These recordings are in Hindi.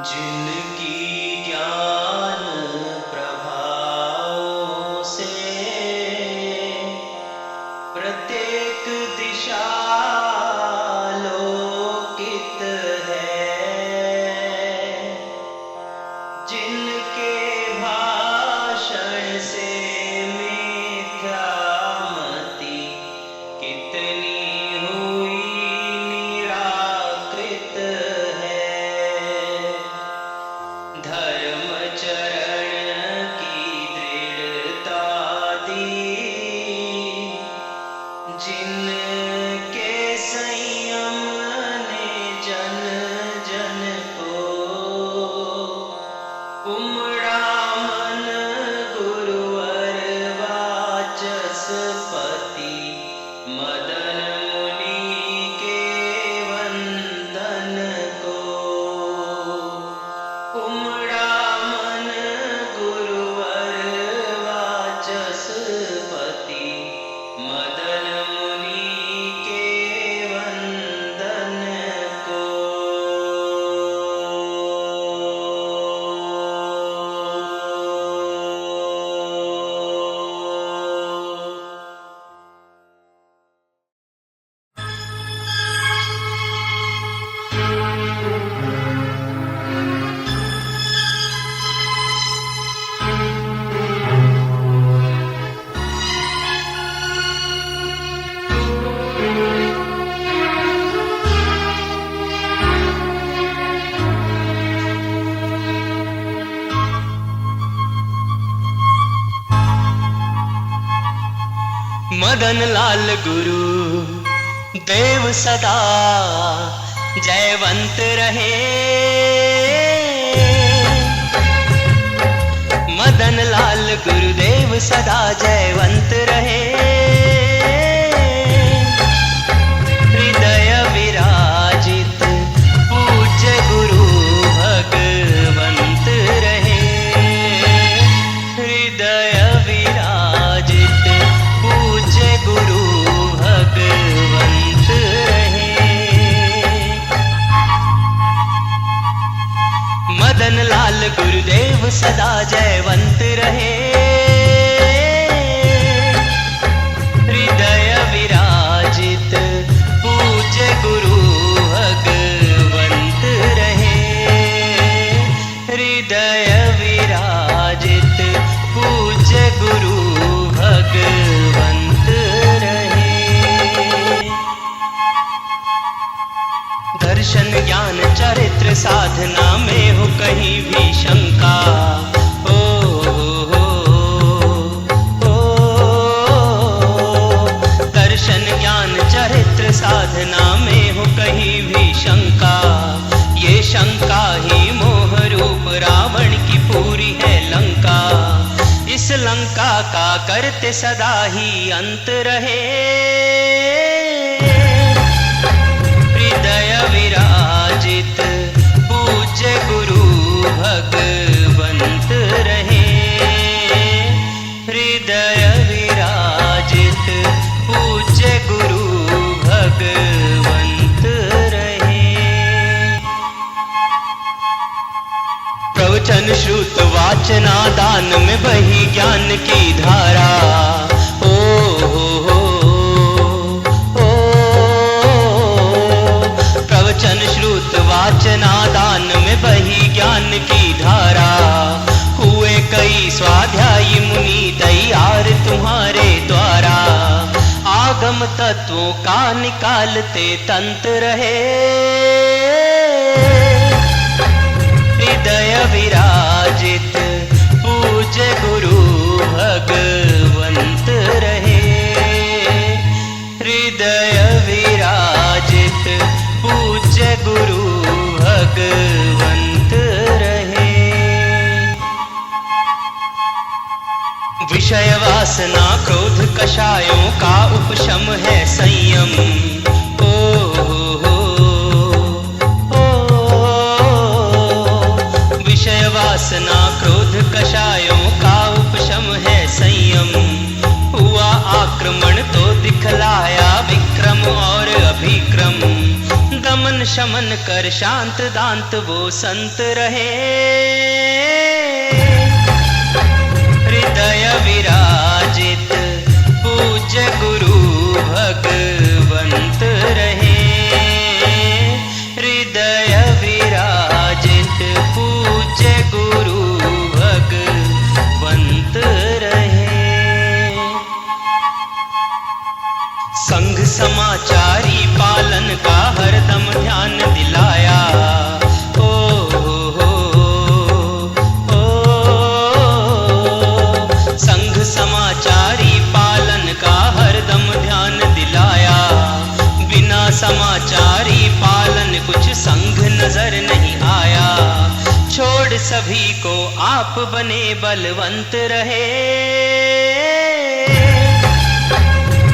जिनकी ज्ञान प्रभाव से प्रत्येक दिशा लोकित है, जिनके भाषण से मिथ्यामति कितनी हुई निराकृत है, धर्म चरण की दृढ़ता दी, जिनके संयम ने जन जन को उमड़ा मन गुरुवर वाचस्पति मदन मुनि के वंदन को, उमड़ा मन गुरुवर वाचस्पति मदन मुनि के वंदन को। मदन लाल गुरु देव सदा जयवंत रहे, मदन लाल गुरुदेव सदा जयवंत रहे, हृदय विराजित पूज्य गुरु भगवंत रहे, हृदय विराजित पूज्य गुरु भगवंत रहे। मदन लाल गुरुदेव सदा जयवंत रहे, हृदय विराजित पूज्य गुरु भगवंत रहे, हृदय विराजित पूज्य गुरु भगवंत रहे। दर्शन ज्ञान चरित्र साधना में हो कहीं भी शंका, हो दर्शन ज्ञान चरित्र साधना में हो कहीं भी शंका, ये शंका ही मोह रूप रावण की पूरी है लंका, इस लंका का करते सदा ही अंत रहे, हृदय विराजित पूज्य गुरु भगवंत रहे, हृदय विराजित पूज्य गुरु भगवंत रहे। प्रवचन श्रुत वाचना दान में बही ज्ञान की धारा, ओ प्रवचन श्रुत वाचना दान में बही ज्ञान की धारा, हुए कई स्वाध्यायी मुनि तैयार तुम्हारे द्वारा, आगम तत्वों का निकालते तंत्र रहे, हृदय विराजित पूज्य गुरु भगवंत रहे, हृदय विराजित पूज्य गुरु भगवंत रहे। विषय वासना क्रोध कषायों का उपशम है संयम, विषय वासना क्रोध कषायों का उपशम है संयम, हुआ आक्रमण तो दिखलाया विक्रम और अभिक्रम, दमन शमन कर शांत दांत वो संत रहे। हृदय विराजित पूज्य गुरु भगवंत रहे। हृदय विराजित पूज्य गुरु भगवंत रहे। संघ समाचारी पालन का हरदम ध्यान दिलाया। ओ संघ समाचारी पालन का हरदम ध्यान दिलाया। बिना समाचारी पालन कुछ संघ नजर नहीं आया। छोड़ सभी को आप बने बलवंत रहे।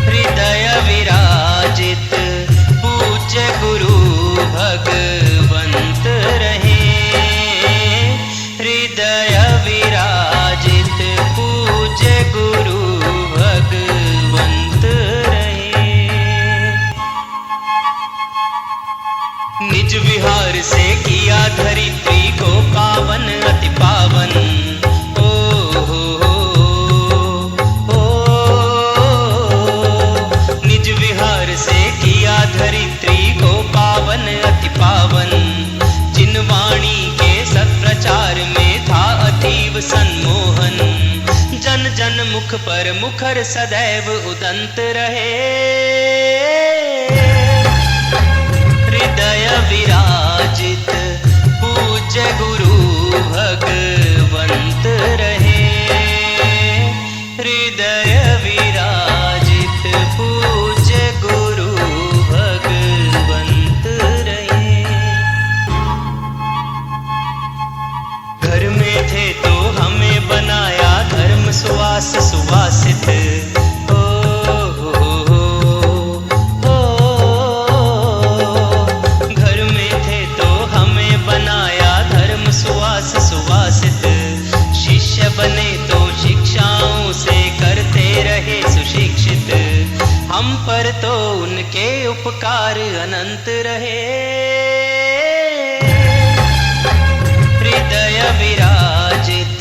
हृदय विराजित पूज्य गुरु भगवंत रहे। हृदय विराजित पूज्य गुरु भगवंत रहे। निज विहार से किया धरित्री को पावन अति पावन। धरित्री को पावन अति पावन। जिन वाणी के सत्प्रचार में था अतीव सम्मोहन। जन जन मुख पर मुखर सदैव उदंत रहे। हृदय विराजित पूज्य गुरु भगवंत रहे। हृदय विराजित पूज्य गुरु भगवंत रहे। घर में थे तो हमें बनाया धर्म सुवास सुवासित। घर में थे तो हमें बनाया धर्म सुवास सुवासित। शिष्य बने तो शिक्षाओं से करते रहे सुशिक्षित। हम पर तो उनके उपकार अनंत रहे। हृदय विराजित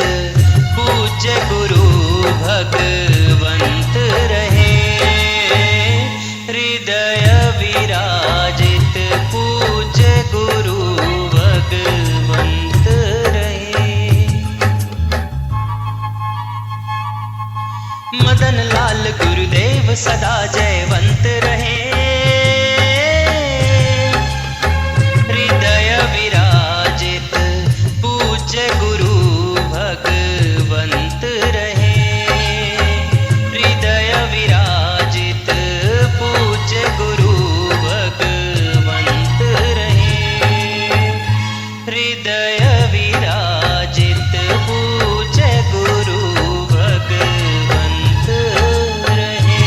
पूज्य गुरु भगवंत रहे। हृदय विराजित पूज्य गुरु भगवंत रहे। मदन लाल गुरुदेव सदा जयवंत रहे। हृदय विराजित पूज्य गुरु भगवंत रहे। हृदय विराजित पूज्य गुरु भगवंत रहे। हृदय विराजित पूज्य गुरु भगवंत रहे।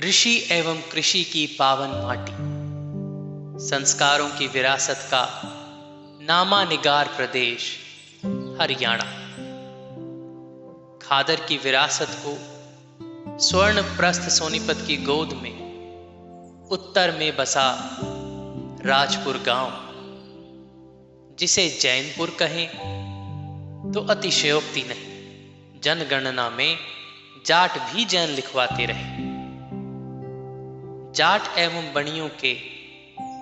ऋषि एवं कृषि की पावन माटी, संस्कारों की विरासत का नामानिगार प्रदेश हरियाणा। खादर की विरासत को स्वर्ण प्रस्थ सोनीपत की गोद में उत्तर में बसा राजपुर गांव, जिसे जैनपुर कहें तो अतिशयोक्ति नहीं। जनगणना में जाट भी जैन लिखवाते रहे। जाट एवं बणियों के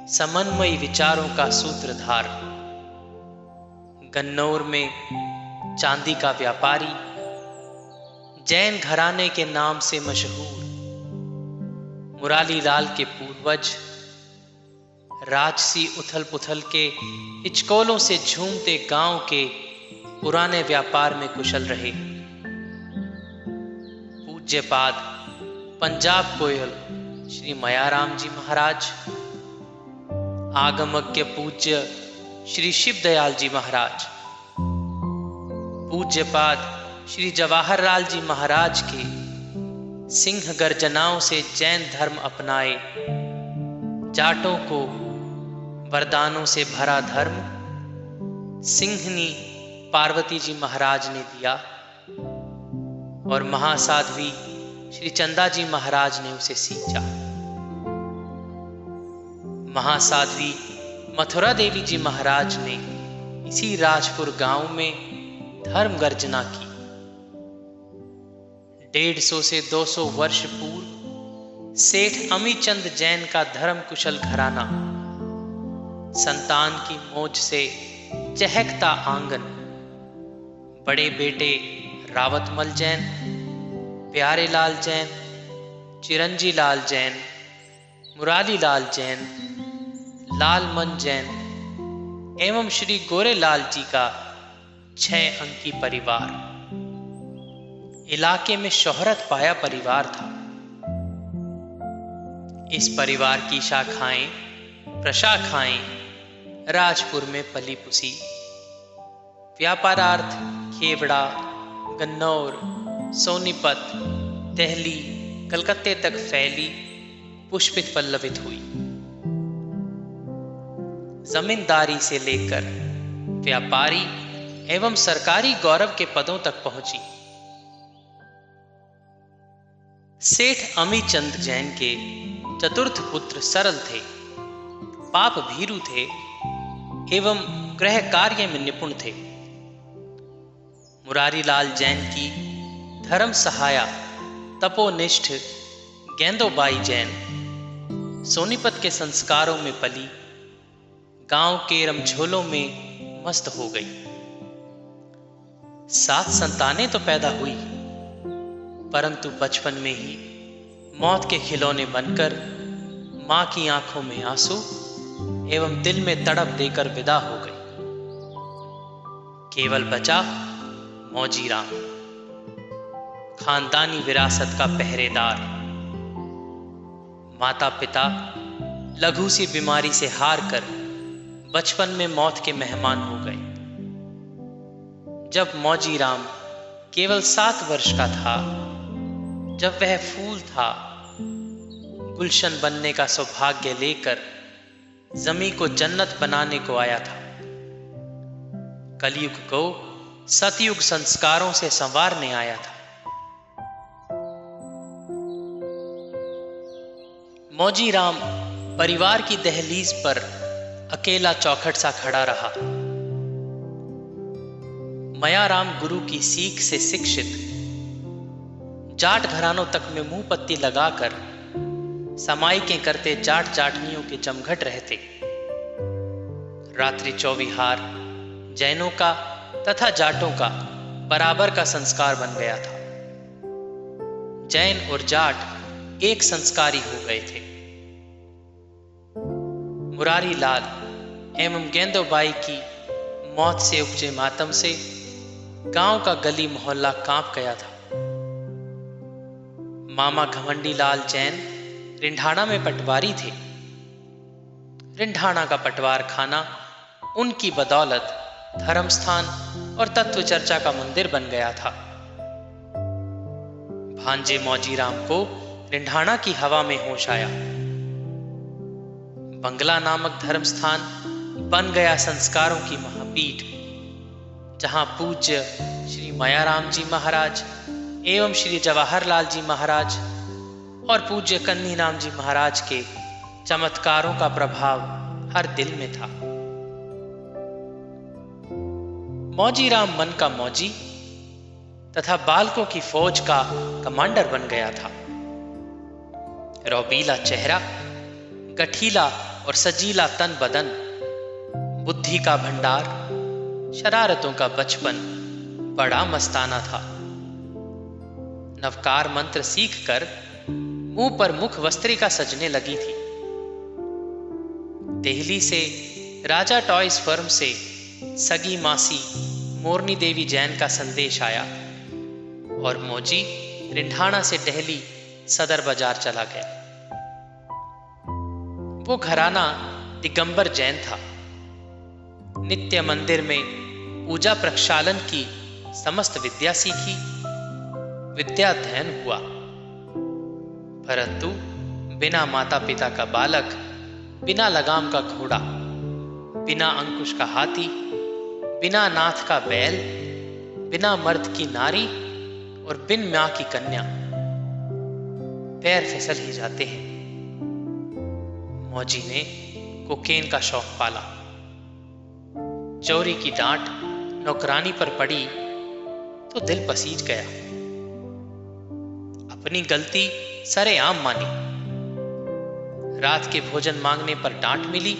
समन्वयी विचारों का सूत्रधार, गन्नौर में चांदी का व्यापारी, जैन घराने के नाम से मशहूर मुरारी लाल के पूर्वज, राजसी उथल पुथल के हिचकोलों से झूमते गांव के पुराने व्यापार में कुशल रहे। पूज्यपाद पंजाब कोयल श्री मयाराम जी महाराज, आगमज्ञ पूज्य श्री शिव दयाल जी महाराज, पूज्यपाद श्री जवाहरलाल जी महाराज के सिंह गर्जनाओं से जैन धर्म अपनाए, जाटों को वरदानों से भरा धर्म सिंहनी पार्वती जी महाराज ने दिया और महासाध्वी श्री चंदा जी महाराज ने उसे सींचा। महासाध्वी मथुरा देवी जी महाराज ने इसी राजपुर गांव में धर्म गर्जना की। 150 से 200 वर्ष पूर्व सेठ अमीचंद जैन का धर्म कुशल घराना, संतान की मौज से चहकता आंगन, बड़े बेटे रावतमल जैन, प्यारे लाल जैन, चिरंजी लाल जैन, मुरारी लाल जैन, लालमन जैन एवं श्री गोरेलाल जी का 6 अंकी परिवार इलाके में शोहरत पाया परिवार था। इस परिवार की शाखाएं प्रशाखाएं राजपुर में पली पुसी, व्यापारार्थ खेवड़ा, गन्नौर, सोनीपत, दिल्ली, कलकत्ते तक फैली, पुष्पित पल्लवित हुई। जमींदारी से लेकर व्यापारी एवं सरकारी गौरव के पदों तक पहुंची। सेठ अमीचंद जैन के चतुर्थ पुत्र सरल थे, पाप भीरु थे एवं गृह कार्य में निपुण थे। मुरारी लाल जैन की धर्म सहाया तपोनिष्ठ गेंदोबाई जैन सोनीपत के संस्कारों में पली, गांव के रमझोलों में मस्त हो गई। 7 संतानें तो पैदा हुई, परंतु बचपन में ही मौत के खिलौने बनकर मां की आंखों में आंसू एवं दिल में तड़प देकर विदा हो गई। केवल बचा मौजी राम, खानदानी विरासत का पहरेदार। माता पिता लघु सी बीमारी से हार कर बचपन में मौत के मेहमान हो गए। जब मौजी राम केवल 7 वर्ष का था, जब वह फूल था, गुलशन बनने का सौभाग्य लेकर जमी को जन्नत बनाने को आया था, कलयुग को सतयुग संस्कारों से संवारने आया था। मौजी राम परिवार की दहलीज पर अकेला चौखट सा खड़ा रहा। मयाराम गुरु की सीख से शिक्षित, जाट घरानों तक में मुंह पत्ती लगाकर समाइकें करते जाट जाटनियों के जमघट रहते। रात्रि चौविहार जैनों का तथा जाटों का बराबर का संस्कार बन गया था। जैन और जाट एक संस्कारी हो गए थे। मुरारी लाल एवं गेंदोबाई की मौत से उपजे मातम से गांव का गली मोहल्ला कांप गया था। मामा घमंडी लाल जैन रिंढाणा में पटवारी थे। रिंढाणा का पटवार खाना उनकी बदौलत धर्मस्थान और तत्व चर्चा का मंदिर बन गया था। भांजे मौजीराम को रिंढाणा की हवा में होश आया। बंगला नामक धर्मस्थान बन गया संस्कारों की महापीठ, जहां पूज्य श्री मयाराम जी महाराज एवं श्री जवाहरलाल जी महाराज और पूज्य कन्नीराम जी महाराज के चमत्कारों का प्रभाव हर दिल में था। मौजीराम मन का मौजी तथा बालकों की फौज का कमांडर बन गया था। रौबीला चेहरा, गठीला और सजीला तन बदन, बुद्धि का भंडार, शरारतों का बचपन बड़ा मस्ताना था। नवकार मंत्र सीखकर मुंह पर मुख वस्त्रिका सजने लगी थी। दिल्ली से राजा टॉयज फर्म से सगी मासी मोरनी देवी जैन का संदेश आया और मौजी रिंढाणा से दिल्ली सदर बाजार चला गया। वो घराना दिगंबर जैन था। नित्य मंदिर में पूजा प्रक्षालन की समस्त विद्या सीखी, विद्याध्ययन हुआ, परंतु बिना माता पिता का बालक, बिना लगाम का घोड़ा, बिना अंकुश का हाथी, बिना नाथ का बैल, बिना मर्द की नारी और बिन मां की कन्या पैर फिसल ही जाते हैं। मौजी ने कोकेन का शौक पाला। चोरी की डांट नौकरानी पर पड़ी तो दिल पसीज गया। अपनी गलती सरेआम मानी। रात के भोजन मांगने पर डांट मिली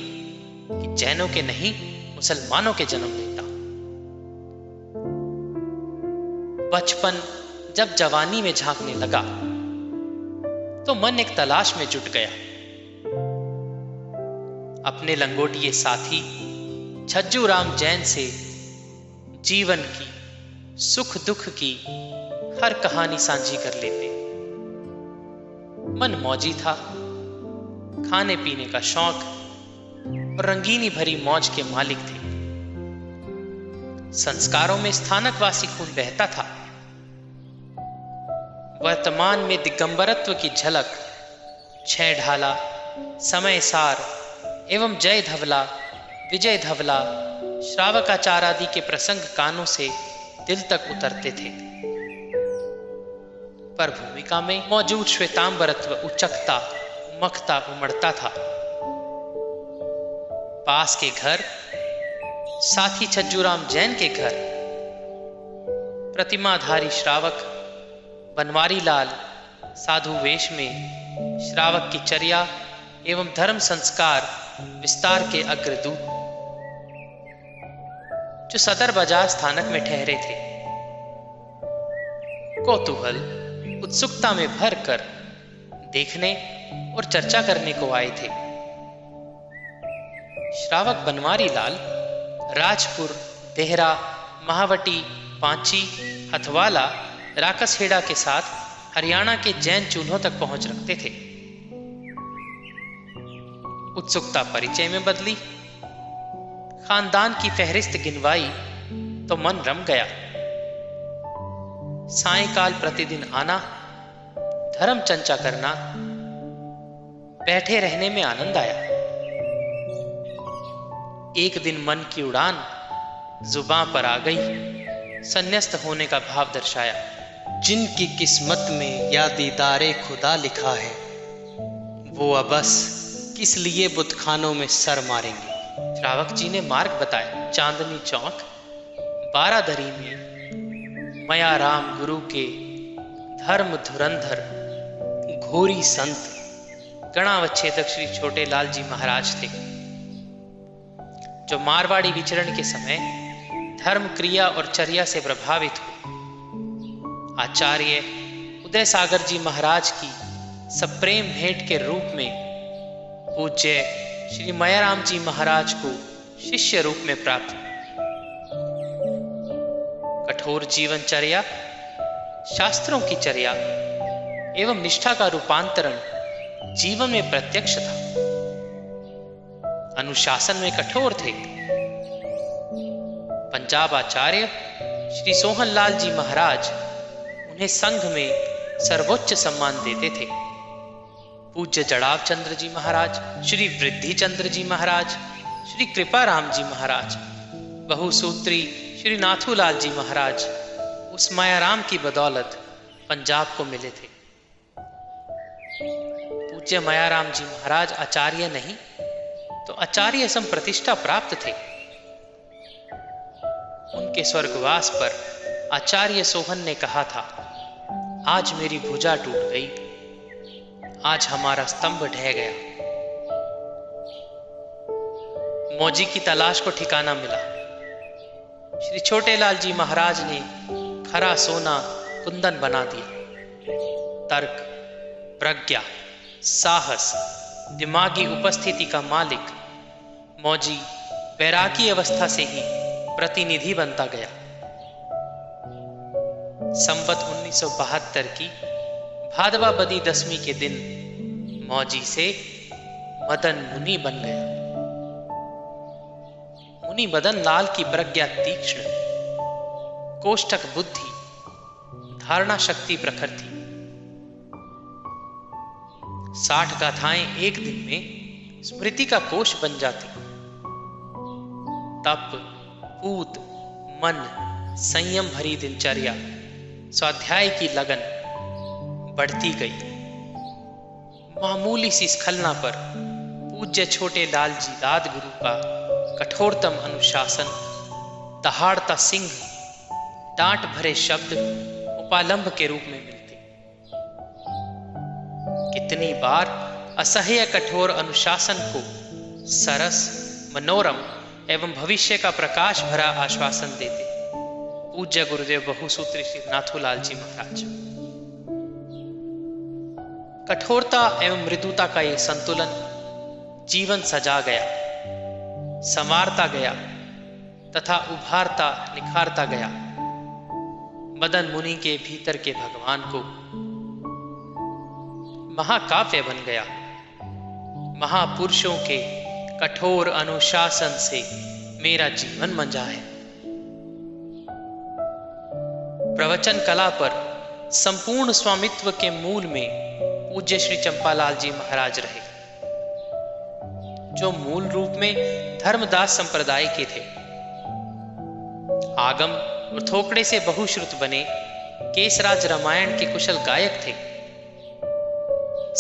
कि जैनों के नहीं मुसलमानों के जन्म लेता। बचपन जब जवानी में झांकने लगा तो मन एक तलाश में जुट गया। अपने लंगोटिए साथी छज्जू राम जैन से जीवन की, सुख दुख की हर कहानी साझी कर लेते। मन मौजी था, खाने पीने का शौक और रंगीनी भरी मौज के मालिक थे। संस्कारों में स्थानकवासी खून बहता था। वर्तमान में दिगंबरत्व की झलक छह ढाला, समय सार एवं जय धवला, विजय धवला, श्रावकाचार आदि के प्रसंग कानों से दिल तक उतरते थे। पर भूमिका में मौजूद श्वेतांबरत्व उचकता, उमकता, उमड़ता था। पास के घर, साथी छज्जूराम जैन के घर, प्रतिमाधारी श्रावक बनवारी लाल साधु वेश में श्रावक की चर्या एवं धर्म संस्कार विस्तार के अग्रदूत, जो सदर बाजार स्थानक में ठहरे थे, कौतूहल उत्सुकता में भरकर देखने और चर्चा करने को आए थे। श्रावक बनवारी लाल राजपुर, देहरा, महावटी, पांची, हथवाला, राकसहेड़ा के साथ हरियाणा के जैन चूल्हों तक पहुंच रखते थे। उत्सुकता परिचय में बदली, खानदान की फहरिस्त गिनवाई तो मन रम गया। सायंकाल प्रतिदिन आना, धर्म चंचा करना, बैठे रहने में आनंद आया। एक दिन मन की उड़ान जुबां पर आ गई, संन्यस्त होने का भाव दर्शाया। जिनकी किस्मत में या दीदारे खुदा लिखा है, वो अबस किस लिए बुतखानों में सर मारेंगे। श्रावक जी ने मार्ग बताया। चांदनी चौक, बारादरी में मया राम गुरु के धर्म धुरंधर घोरी संत गणावच्छेदक श्री छोटे लाल जी महाराज थे, जो मारवाड़ी विचरण के समय धर्म, क्रिया और चर्या से प्रभावित हुए। आचार्य उदय सागर जी महाराज की सप्रेम भेंट के रूप में पूज्य श्री मयाराम जी महाराज को शिष्य रूप में प्राप्त हुए। कठोर जीवनचर्या, शास्त्रों की चर्या एवं निष्ठा का रूपांतरण जीवन में प्रत्यक्ष था। अनुशासन में कठोर थे। पंजाब आचार्य श्री सोहनलाल जी महाराज उन्हें संघ में सर्वोच्च सम्मान देते थे। पूज्य जड़ाव चंद्र जी महाराज, श्री वृद्धि चंद्र जी महाराज, श्री कृपाराम जी महाराज, बहुसूत्री श्री नाथूलाल जी महाराज उस मायाराम की बदौलत पंजाब को मिले थे। पूज्य मायाराम जी महाराज आचार्य नहीं तो आचार्य सम प्रतिष्ठा प्राप्त थे। उनके स्वर्गवास पर आचार्य सोहन ने कहा था, आज मेरी भुजा टूट गई, आज हमारा स्तंभ ढह गया। मौजी की तलाश को ठिकाना मिला। श्री छोटे लाल जी महाराज ने खरा सोना कुंदन बना दिया। तर्क, प्रज्ञा, साहस, दिमागी उपस्थिति का मालिक मौजी बैरागी अवस्था से ही प्रतिनिधि बनता गया। संवत 1972 की भादवा बदी दसवीं के दिन मौजी से मदन मुनि बन गया। मुनि मदन लाल की प्रज्ञा तीक्ष्ण, कोष्ठक बुद्धि, धारणा शक्ति प्रखर थी। 60 गाथाएं एक दिन में स्मृति का कोश बन जाती। तप, पूत, मन, संयम भरी दिनचर्या, स्वाध्याय की लगन बढ़ती गई। मामूली सी स्खलना पर पूज्य छोटे लाल जी राजगुरु का कठोरतम अनुशासन, दहाड़ता सिंह, डांट भरे शब्द उपालंब के रूप में मिलते। कितनी बार असह्य कठोर अनुशासन को सरस, मनोरम एवं भविष्य का प्रकाश भरा आश्वासन देते पूज्य गुरुदेव बहुसूत्री श्री नाथूलाल जी महाराज। कठोरता एवं मृदुता का यह संतुलन जीवन सजा गया, संवारता गया तथा उभारता निखारता गया। मदन मुनि के भीतर के भगवान को महाकाव्य बन गया। महापुरुषों के कठोर अनुशासन से मेरा जीवन मंजा है। प्रवचन कला पर संपूर्ण स्वामित्व के मूल में पूज्य श्री चंपालाल जी महाराज रहे, जो मूल रूप में धर्मदास संप्रदाय के थे। आगम और थोकड़े से बहुश्रुत बने केसराज रामायण के कुशल गायक थे।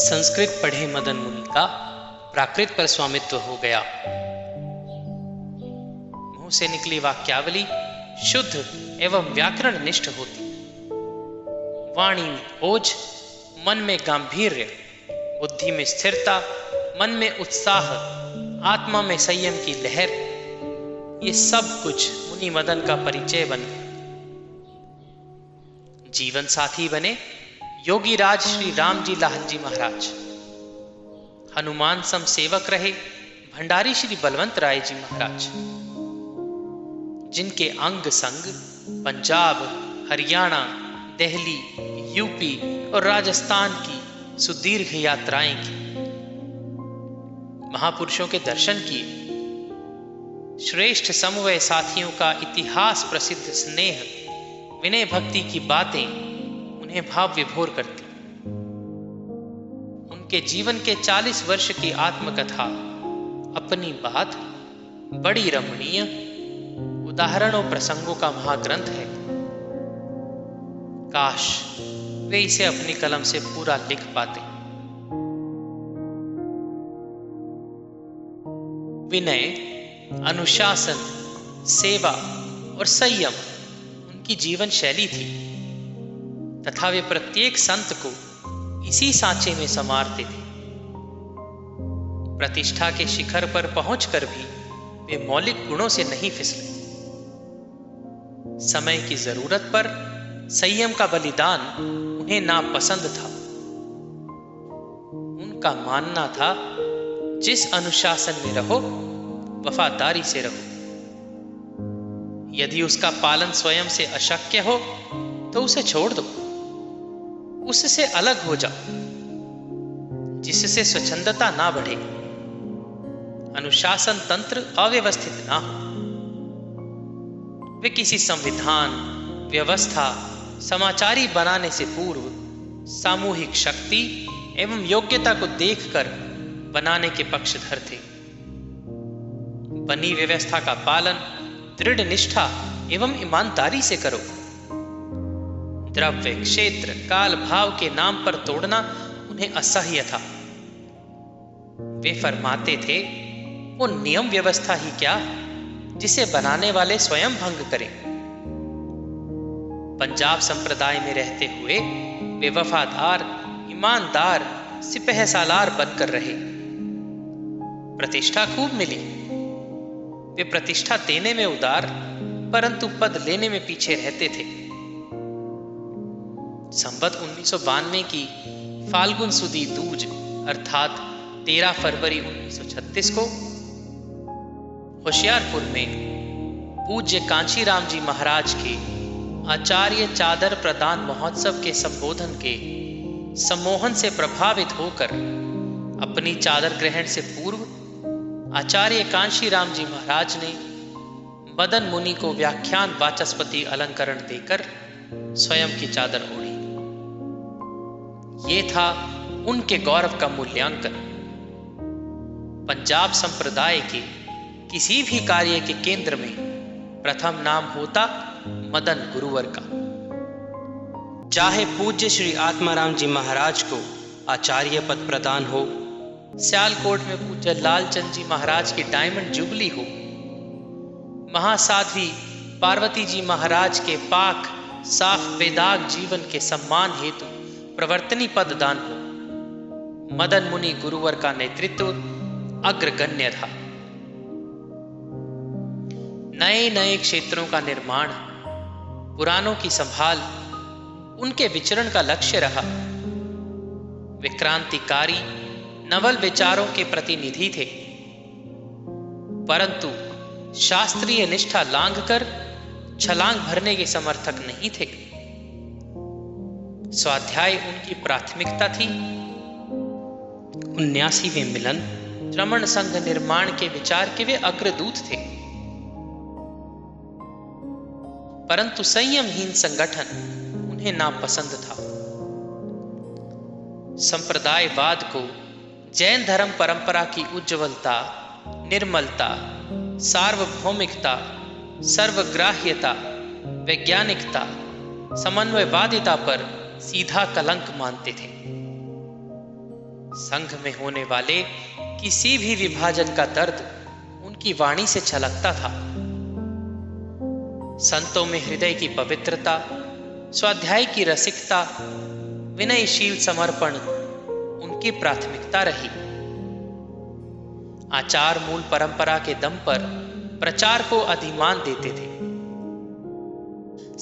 संस्कृत पढ़े मदन मुनि का प्राकृत पर स्वामित्व हो गया। मुंह से निकली वाक्यावली शुद्ध एवं व्याकरण निष्ठ होती। वाणी में ओज, मन में गांभीर्य, बुद्धि में स्थिरता, मन में उत्साह, आत्मा में संयम की लहर, ये सब कुछ मुनि मदन का परिचय बन गया। जीवन साथी बने योगी राज श्री राम जी लाल जी महाराज। हनुमान सम सेवक रहे भंडारी श्री बलवंत राय जी महाराज, जिनके अंग संग पंजाब, हरियाणा, दिल्ली, यूपी और राजस्थान की सुदीर्घ यात्राएं की। महापुरुषों के दर्शन किए। श्रेष्ठ समवय साथियों का इतिहास प्रसिद्ध स्नेह, विनय भक्ति की बातें उन्हें भाव विभोर करती। उनके जीवन के 40 वर्ष की आत्मकथा अपनी बात बड़ी रमणीय उदाहरणों प्रसंगों का महाग्रंथ है। काश वे इसे अपनी कलम से पूरा लिख पाते। विनय, अनुशासन, सेवा और संयम उनकी जीवन शैली थी तथा वे प्रत्येक संत को इसी सांचे में समारते थे। प्रतिष्ठा के शिखर पर पहुंचकर भी वे मौलिक गुणों से नहीं फिसले। समय की जरूरत पर संयम का बलिदान उन्हें नापसंद था। उनका मानना था, जिस अनुशासन में रहो वफादारी से रहो। यदि उसका पालन स्वयं से अशक्य हो तो उसे छोड़ दो, उससे अलग हो जाओ, जिससे स्वच्छंदता ना बढ़े, अनुशासन तंत्र अव्यवस्थित ना हो। वे किसी संविधान, व्यवस्था, समाचारी बनाने से पूर्व सामूहिक शक्ति एवं योग्यता को देखकर बनाने के पक्षधर थे। बनी व्यवस्था का पालन दृढ़ निष्ठा एवं ईमानदारी से करो। द्रव्य, क्षेत्र, काल, भाव के नाम पर तोड़ना उन्हें असह्य था। वे फरमाते थे, वो नियम व्यवस्था ही क्या जिसे बनाने वाले स्वयं भंग करें। पंजाब संप्रदाय में रहते हुए वे वफादार, ईमानदार, सिपहसालार बनकर रहे। प्रतिष्ठा खूब मिली। वे प्रतिष्ठा देने में उदार परंतु पद लेने में पीछे रहते थे। संवत 1992 की फाल्गुन सुदी दूज अर्थात 13 फरवरी 1936 को होशियारपुर में पूज्य कांचीराम जी महाराज के आचार्य चादर प्रदान महोत्सव के संबोधन के सम्मोहन से प्रभावित होकर अपनी चादर ग्रहण से पूर्व आचार्य कांशीराम जी महाराज ने मदन मुनि को व्याख्यान वाचस्पति अलंकरण देकर स्वयं की चादर ओढ़ी। ये था उनके गौरव का मूल्यांकन। पंजाब संप्रदाय के किसी भी कार्य के केंद्र में प्रथम नाम होता मदन गुरुवर का। चाहे पूज्य श्री आत्माराम जी महाराज को आचार्य पद प्रदान हो, सियालकोट में पूज्य लालचंद जी महाराज की डायमंड जुबली हो, महासाध्वी पार्वती जी महाराज के पाक साफ बेदाग जीवन के सम्मान हेतु प्रवर्तनी पद दान हो, मदन मुनि गुरुवर का नेतृत्व अग्रगण्य था। नए नए क्षेत्रों का निर्माण, पुरानों की संभाल उनके विचरण का लक्ष्य रहा। वे क्रांतिकारी नवल विचारों के प्रतिनिधि थे, परंतु शास्त्रीय निष्ठा लांघकर छलांग भरने के समर्थक नहीं थे। स्वाध्याय उनकी प्राथमिकता थी। 79वें मिलन रमण संघ निर्माण के विचार के वे अग्रदूत थे, परंतु संयमहीन संगठन उन्हें नापसंद था। संप्रदायवाद को जैन धर्म परंपरा की उज्ज्वलता, निर्मलता, सार्वभौमिकता, सर्वग्राह्यता, वैज्ञानिकता, समन्वयवादिता पर सीधा कलंक मानते थे। संघ में होने वाले किसी भी विभाजन का दर्द उनकी वाणी से छलकता था। संतों में हृदय की पवित्रता, स्वाध्याय की रसिकता, विनयशील समर्पण उनकी प्राथमिकता रही। आचार मूल परंपरा के दम पर प्रचार को अधिमान देते थे।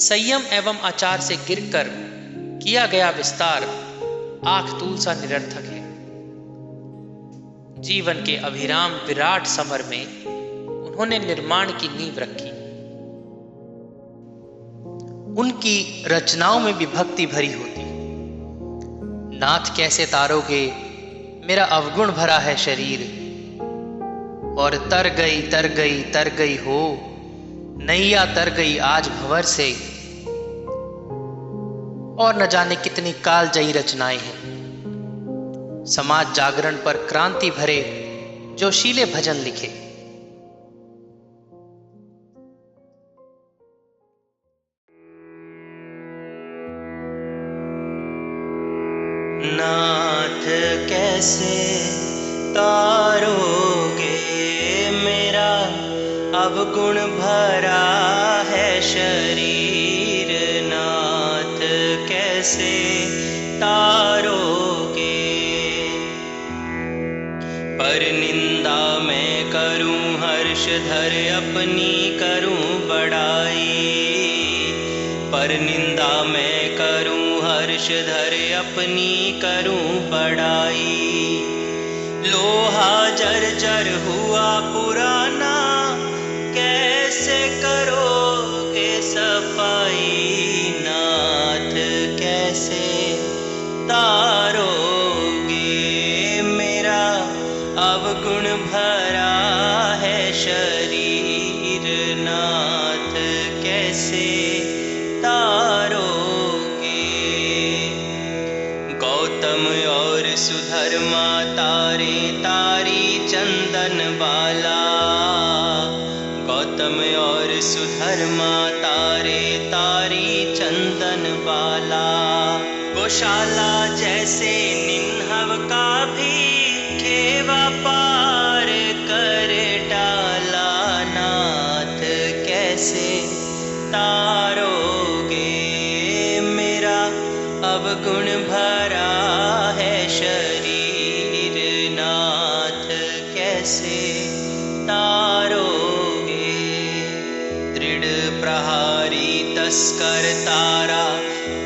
संयम एवं आचार से गिरकर किया गया विस्तार आंख तूल सा निरर्थक है। जीवन के अभिराम विराट समर में उन्होंने निर्माण की नींव रखी। उनकी रचनाओं में भी भक्ति भरी होती। नाथ कैसे तारोगे मेरा अवगुण भरा है शरीर, और तर गई तर गई तर गई हो नैया तर गई आज भंवर से। और न जाने कितनी कालजयी रचनाएं हैं। समाज जागरण पर क्रांति भरे जोशीले भजन लिखे। नाथ कैसे तारोगे मेरा अवगुण भरा है शरीर, नाथ कैसे तारोगे। पर निंदा मैं करूं हर्ष धर अपनी करूं बड़ाई, पर निंदा मैं करूं हर्ष धर अपनी करूं बड़ाई। लोहा जर्जर हुआ पुराना कैसे करोगे सफाई, नाथ कैसे तारोगे मेरा अवगुण भरा है शरीर, नाथ कैसे तारोगे। गौतम और सुधर्मा तारे तारी चंदन बाला, गौतम और सुधर्मा तारे तारी चंदन बाला। गौशाला जैसे निन्हव का भी खेवा पार कर डाला, नाथ कैसे तारोगे मेरा अवगुण भरा है शरीर, नाथ कैसे तारोगे। दृढ़ प्रहारी तस्कर तारा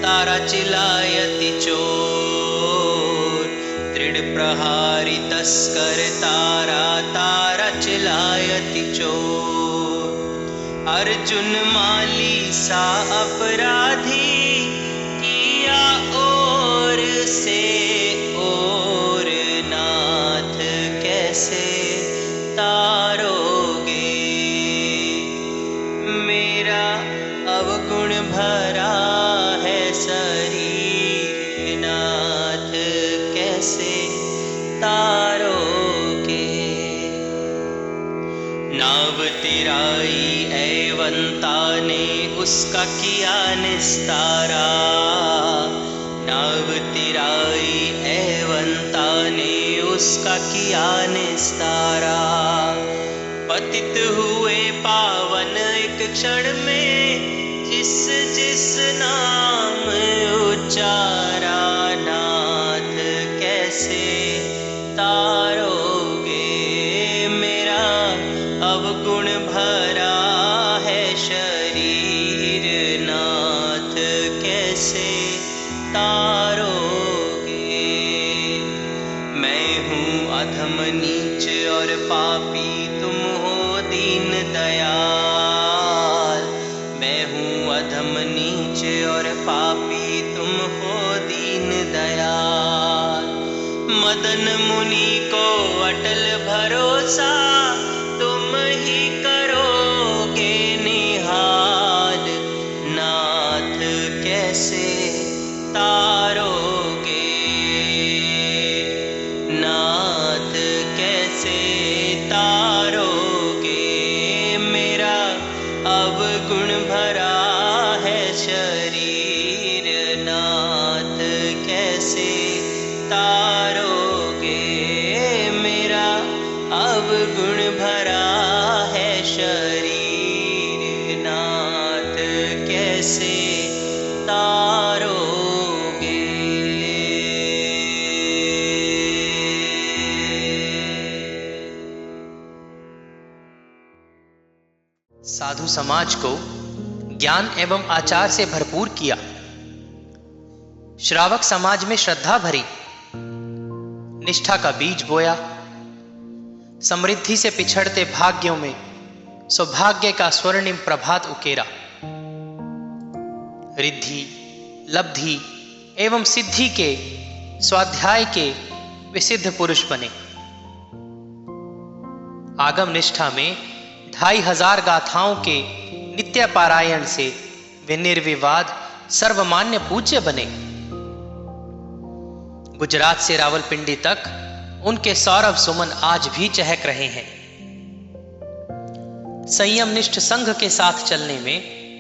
तारा चिलायति चोर, दृढ़ प्रहारी तस्कर तारा तारा चिलायति चोर। अर्जुन माली सा अपराधी किया और से और, नाथ कैसे तारोगे तेराई ऐवंता ने उसका किया निस्तारा, नाव तेराई ऐवंता ने उसका किया निस्तारा। पतित हुए पावन एक क्षण में, जिस जिस नाम उच्चारा, नाथ कैसे तारोगे मेरा अवगुण भरा है शरीर, नाथ कैसे तारोगे। मैं हूँ अधम नीच और पापी, तुम हो दीन दयाल। मैं हूँ अधम नीच और पापी, तुम हो दीन दयाल। मदन मुनि को अटल भरोसा, तुम ही करोगे निहाल, नाथ कैसे तारोगे, नाथ कैसे तारोगे मेरा अवगुण भरा है शरीर, नाथ कैसे तारोगे मेरा अवगुण भरा है शरीर, नाथ कैसे तारोगे। साधु समाज को ज्ञान एवं आचार से भरपूर किया। श्रावक समाज में श्रद्धा भरी, निष्ठा का बीज बोया। समृद्धि से पिछड़ते भाग्यों में सौभाग्य का स्वर्णिम प्रभात उकेरा। रिद्धि, लब्धि एवं सिद्धि के स्वाध्याय के वे सिद्ध पुरुष बने। आगम निष्ठा में 2500 गाथाओं के नित्य पारायण से वे निर्विवाद सर्वमान्य पूज्य बने। गुजरात से रावलपिंडी तक उनके सौरभ सुमन आज भी चहक रहे हैं। संयमनिष्ठ संघ के साथ चलने में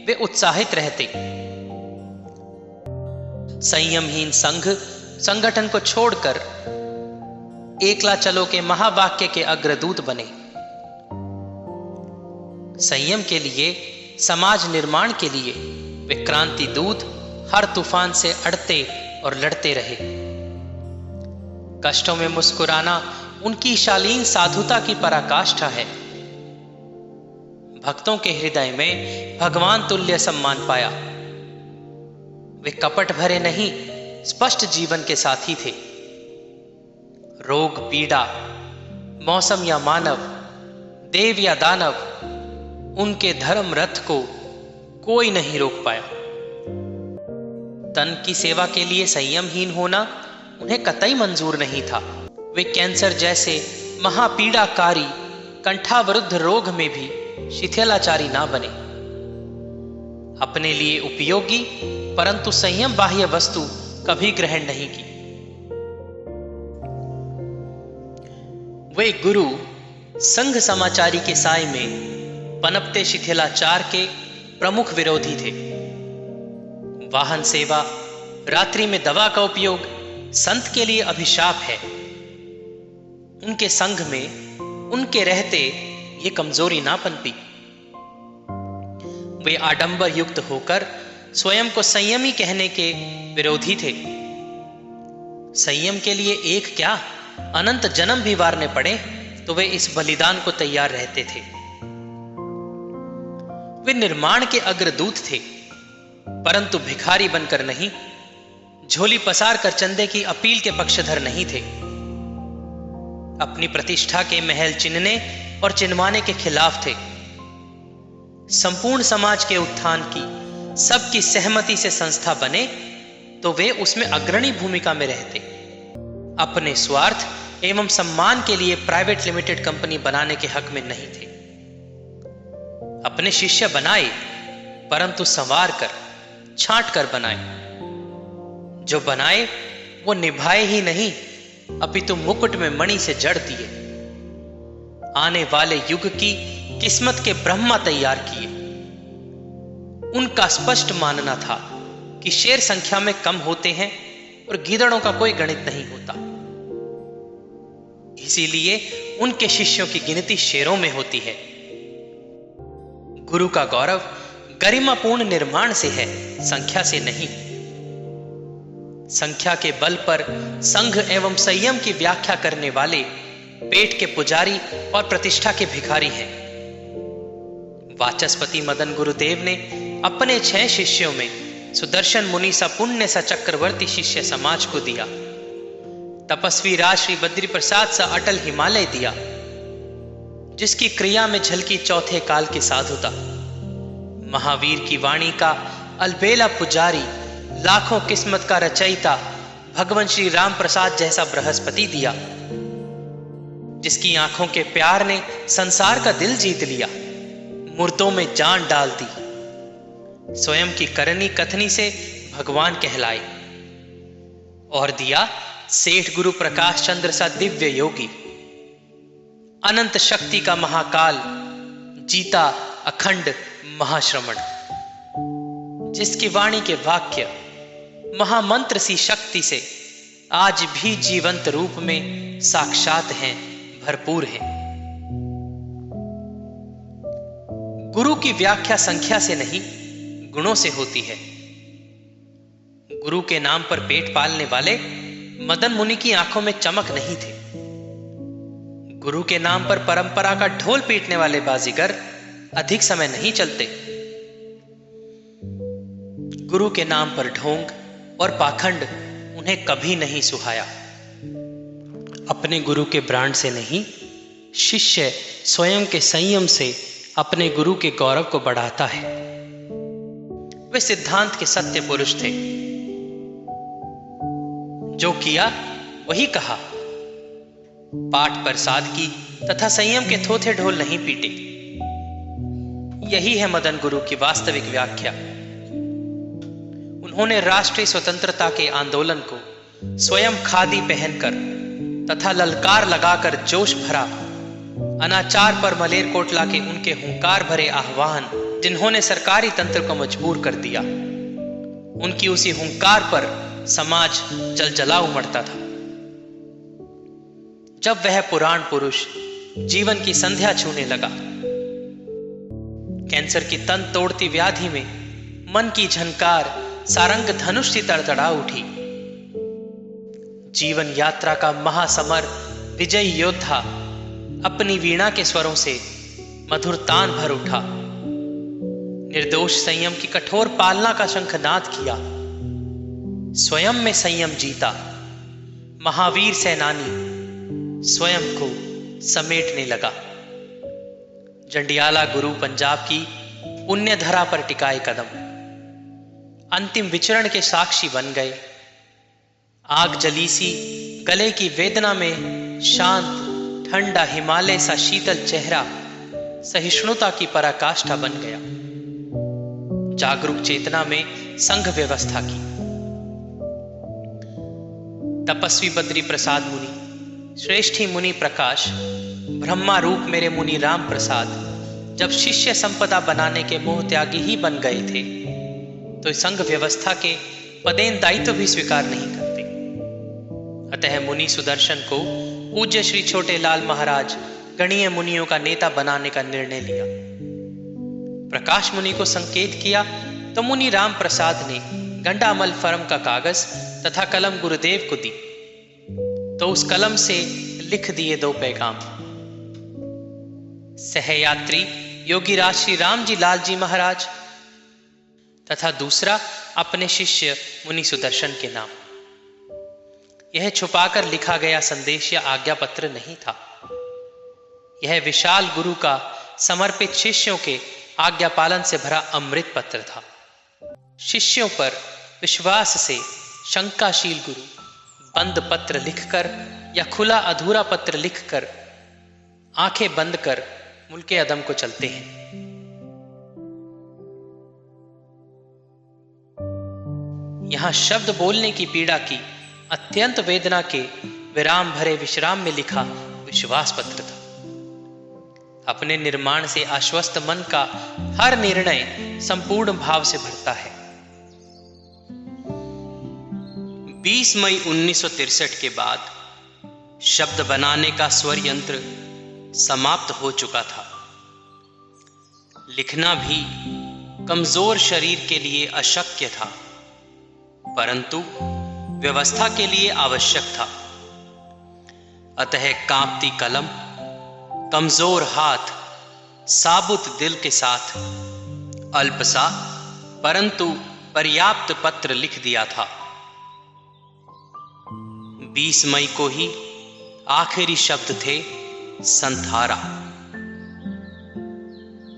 वे उत्साहित रहते। संयमहीन संघ संगठन को छोड़कर एकला चलो के महावाक्य के अग्रदूत बने। संयम के लिए, समाज निर्माण के लिए वे क्रांति दूत हर तूफान से अड़ते और लड़ते रहे। कष्टों में मुस्कुराना उनकी शालीन साधुता की पराकाष्ठा है। भक्तों के हृदय में भगवान तुल्य सम्मान पाया। वे कपट भरे नहीं, स्पष्ट जीवन के साथी थे। रोग पीड़ा, मौसम या मानव, देव या दानव, उनके धर्म रथ को कोई नहीं रोक पाया। तन की सेवा के लिए संयमहीन होना उन्हें कतई मंजूर नहीं था। वे कैंसर जैसे महापीड़ाकारी कंठावरुद्ध रोग में भी शिथिलाचारी ना बने। अपने लिए उपयोगी परंतु संयम बाह्य वस्तु कभी ग्रहण नहीं की। वे गुरु संघ समाचारी के साय में पनपते शिथिलाचार के प्रमुख विरोधी थे। वाहन सेवा, रात्रि में दवा का उपयोग संत के लिए अभिशाप है। उनके संघ में उनके रहते ये कमजोरी ना पनपी। वे आडंबर युक्त होकर स्वयं को संयमी कहने के विरोधी थे। संयम के लिए एक क्या, अनंत जन्म भी वारने पड़े तो वे इस बलिदान को तैयार रहते थे। वे निर्माण के अग्रदूत थे, परंतु भिखारी बनकर नहीं, झोली पसार कर चंदे की अपील के पक्षधर नहीं थे। अपनी प्रतिष्ठा के महल चिन्हने और चिन्हवाने के खिलाफ थे। संपूर्ण समाज के उत्थान की सबकी सहमति से संस्था बने तो वे उसमें अग्रणी भूमिका में रहते। अपने स्वार्थ एवं सम्मान के लिए प्राइवेट लिमिटेड कंपनी बनाने के हक में नहीं थे। अपने शिष्य बनाए परंतु संवार कर, छांट कर बनाए। जो बनाए वो निभाए ही नहीं, अपितु मुकुट में मणि से जड़ दिए। आने वाले युग की किस्मत के ब्रह्मा तैयार किए। उनका स्पष्ट मानना था कि शेर संख्या में कम होते हैं और गीदड़ों का कोई गणित नहीं होता। इसीलिए उनके शिष्यों की गिनती शेरों में होती है। गुरु का गौरव गरिमापूर्ण निर्माण से है, संख्या से नहीं। संख्या के बल पर संघ एवं संयम की व्याख्या करने वाले पेट के पुजारी और प्रतिष्ठा के भिखारी हैं। वाचस्पति मदन गुरुदेव ने अपने 6 शिष्यों में सुदर्शन मुनि सा पुण्य सा चक्रवर्ती शिष्य समाज को दिया। तपस्वी राज श्री बद्री प्रसाद सा अटल हिमालय दिया, जिसकी क्रिया में झलकी चौथे काल की साधुता। महावीर की वाणी का अलबेला पुजारी, लाखों किस्मत का रचयिता भगवान श्री राम प्रसाद जैसा बृहस्पति दिया, जिसकी आंखों के प्यार ने संसार का दिल जीत लिया, मुर्दों में जान डाल दी। स्वयं की करनी कथनी से भगवान कहलाए। और दिया सेठ गुरु प्रकाश चंद्र सा दिव्य योगी, अनंत शक्ति का महाकाल, जीता अखंड महाश्रमण, जिसकी वाणी के वाक्य महामंत्र सी शक्ति से आज भी जीवंत रूप में साक्षात हैं, भरपूर हैं। गुरु की व्याख्या संख्या से नहीं, गुणों से होती है। गुरु के नाम पर पेट पालने वाले मदन मुनि की आंखों में चमक नहीं थे। गुरु के नाम पर परंपरा का ढोल पीटने वाले बाजीगर अधिक समय नहीं चलते। गुरु के नाम पर ढोंग और पाखंड उन्हें कभी नहीं सुहाया। अपने गुरु के ब्रांड से नहीं, शिष्य स्वयं के संयम से अपने गुरु के गौरव को बढ़ाता है। वे सिद्धांत के सत्य पुरुष थे। जो किया वही कहा। पाठ पर सादगी तथा संयम के थोथे ढोल नहीं पीटे। यही है मदन गुरु की वास्तविक व्याख्या। उन्होंने राष्ट्रीय स्वतंत्रता के आंदोलन को स्वयं खादी पहनकर तथा ललकार लगाकर जोश भरा, अनाचार पर मलेरकोटला के उनके हुंकार भरे आह्वान, जिन्होंने सरकारी तंत्र को मजबूर कर दिया, उनकी उसी हुंकार पर समाज जलजला उमड़ता था। जब वह पुराण पुरुष जीवन की संध्या छूने लगा, कैंसर की तन तोड़ती व्याधि में मन की झनकार सारंग धनुष सी तड़तड़ा उठी। जीवन यात्रा का महासमर विजयी योद्धा अपनी वीणा के स्वरों से मधुर तान भर उठा। निर्दोष संयम की कठोर पालना का शंखनाद किया। स्वयं में संयम जीता। महावीर सेनानी स्वयं को समेटने लगा। जंडियाला गुरु पंजाब की पुण्य धरा पर टिकाए कदम, अंतिम विचरण के साक्षी बन गए। आग जली सी गले की वेदना में शांत ठंडा हिमालय सा शीतल चेहरा सहिष्णुता की पराकाष्ठा बन गया। जागरूक चेतना में संघ व्यवस्था की। तपस्वी बद्री प्रसाद मुनि, श्रेष्ठी मुनि प्रकाश, ब्रह्मा रूप मेरे मुनि राम प्रसाद जब शिष्य संपदा बनाने के मोह त्यागी ही बन गए थे, तो संघ व्यवस्था के पदेन दायित्व भी स्वीकार नहीं करते। अतः मुनि सुदर्शन को पूज्य श्री छोटे लाल महाराज गणीय मुनियों का नेता बनाने का निर्णय लिया। प्रकाश मुनि को संकेत किया तो मुनि राम प्रसाद ने गंडामल फर्म का कागज तथा कलम गुरुदेव को दी, तो उस कलम से लिख दिए 2 पैगाम। सहयात्री योगी राज श्री राम जी लाल जी महाराज तथा दूसरा अपने शिष्य मुनि सुदर्शन के नाम। यह छुपाकर लिखा गया संदेश या आज्ञा पत्र नहीं था। यह विशाल गुरु का समर्पित शिष्यों के आज्ञा पालन से भरा अमृत पत्र था। शिष्यों पर विश्वास से शंकाशील गुरु बंद पत्र लिखकर या खुला अधूरा पत्र लिखकर आंखें बंद कर मुल्के अदम को चलते हैं। यहां शब्द बोलने की पीड़ा की अत्यंत वेदना के विराम भरे विश्राम में लिखा विश्वास पत्र था। अपने निर्माण से आश्वस्त मन का हर निर्णय संपूर्ण भाव से भरता है। 20 मई 1963 के बाद शब्द बनाने का स्वर यंत्र समाप्त हो चुका था। लिखना भी कमजोर शरीर के लिए अशक्य था, परंतु व्यवस्था के लिए आवश्यक था। अतः कांपती कलम, कमजोर हाथ, साबुत दिल के साथ अल्प सा परंतु पर्याप्त पत्र लिख दिया था। 20 मई को ही आखिरी शब्द थे संथारा।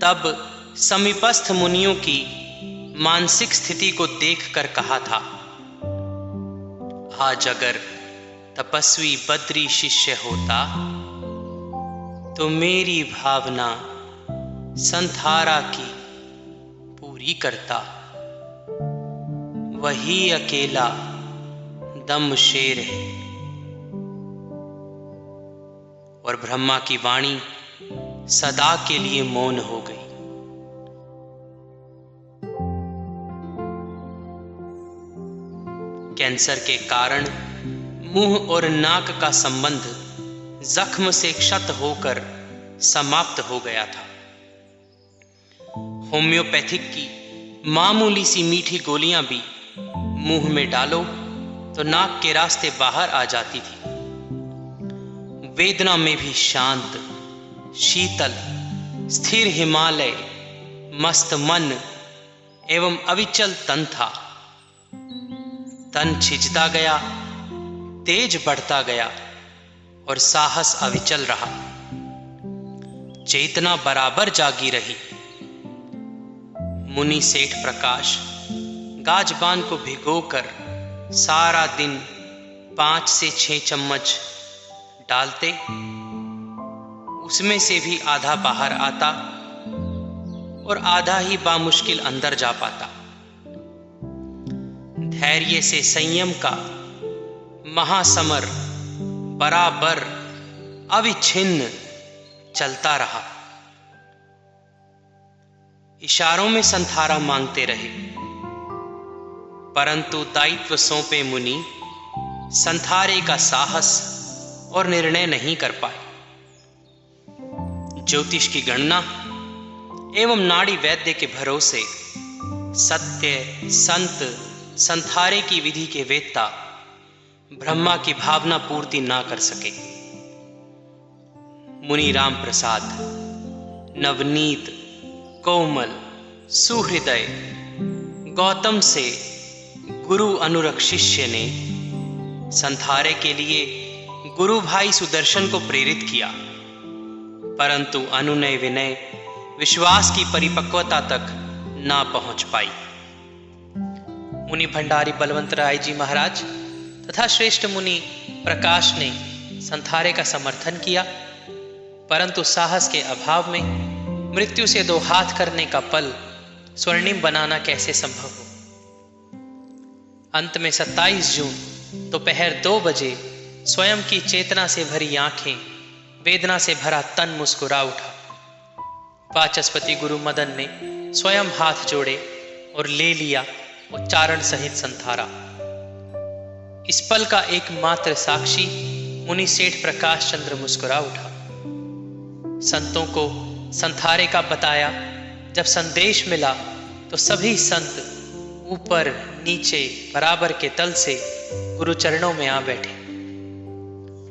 तब समीपस्थ मुनियों की मानसिक स्थिति को देखकर कहा था, आज अगर तपस्वी बद्री शिष्य होता तो मेरी भावना संथारा की पूरी करता। वही अकेला दम शेर है। और ब्रह्मा की वाणी सदा के लिए मौन हो गई। कैंसर के कारण मुंह और नाक का संबंध जख्म से क्षत होकर समाप्त हो गया था। होम्योपैथिक की मामूली सी मीठी गोलियां भी मुंह में डालो तो नाक के रास्ते बाहर आ जाती थी। वेदना में भी शांत, शीतल, स्थिर हिमालय, मस्त मन एवं अविचल तन था। तन छिजता गया, तेज बढ़ता गया और साहस अविचल रहा। चेतना बराबर जागी रही। मुनि सेठ प्रकाश गाजबान को भिगोकर सारा दिन 5 से 6 चम्मच डालते, उसमें से भी आधा बाहर आता और आधा ही बामुश्किल अंदर जा पाता। धैर्य से संयम का महासमर बराबर अविच्छिन्न चलता रहा। इशारों में संथारा मांगते रहे, परंतु दायित्व सौंपे मुनि संथारे का साहस और निर्णय नहीं कर पाए। ज्योतिष की गणना एवं नाड़ी वैद्य के भरोसे सत्य, संत, संथारे की विधि के वेत्ता ब्रह्मा की भावना पूर्ति ना कर सके। मुनि राम प्रसाद नवनीत, कोमल, सुहृदय, गौतम से गुरु अनुरक्त शिष्य ने संथारे के लिए गुरु भाई सुदर्शन को प्रेरित किया, परंतु अनुनय विनय विश्वास की परिपक्वता तक ना पहुंच पाई। मुनि भंडारी बलवंत राय जी महाराज तथा श्रेष्ठ मुनि प्रकाश ने संथारे का समर्थन किया, परंतु साहस के अभाव में मृत्यु से 2 हाथ करने का पल स्वर्णिम बनाना कैसे संभव हो। अंत में 27 जून दोपहर 2 बजे स्वयं की चेतना से भरी आंखें, वेदना से भरा तन मुस्कुरा उठा। वाचस्पति गुरु मदन ने स्वयं हाथ जोड़े और ले लिया उच्चारण सहित संथारा। इस पल का एकमात्र साक्षी मुनि सेठ प्रकाश चंद्र मुस्कुरा उठा। संतों को संथारे का बताया जब संदेश मिला तो सभी संत ऊपर नीचे बराबर के तल से गुरु चरणों में आ बैठे।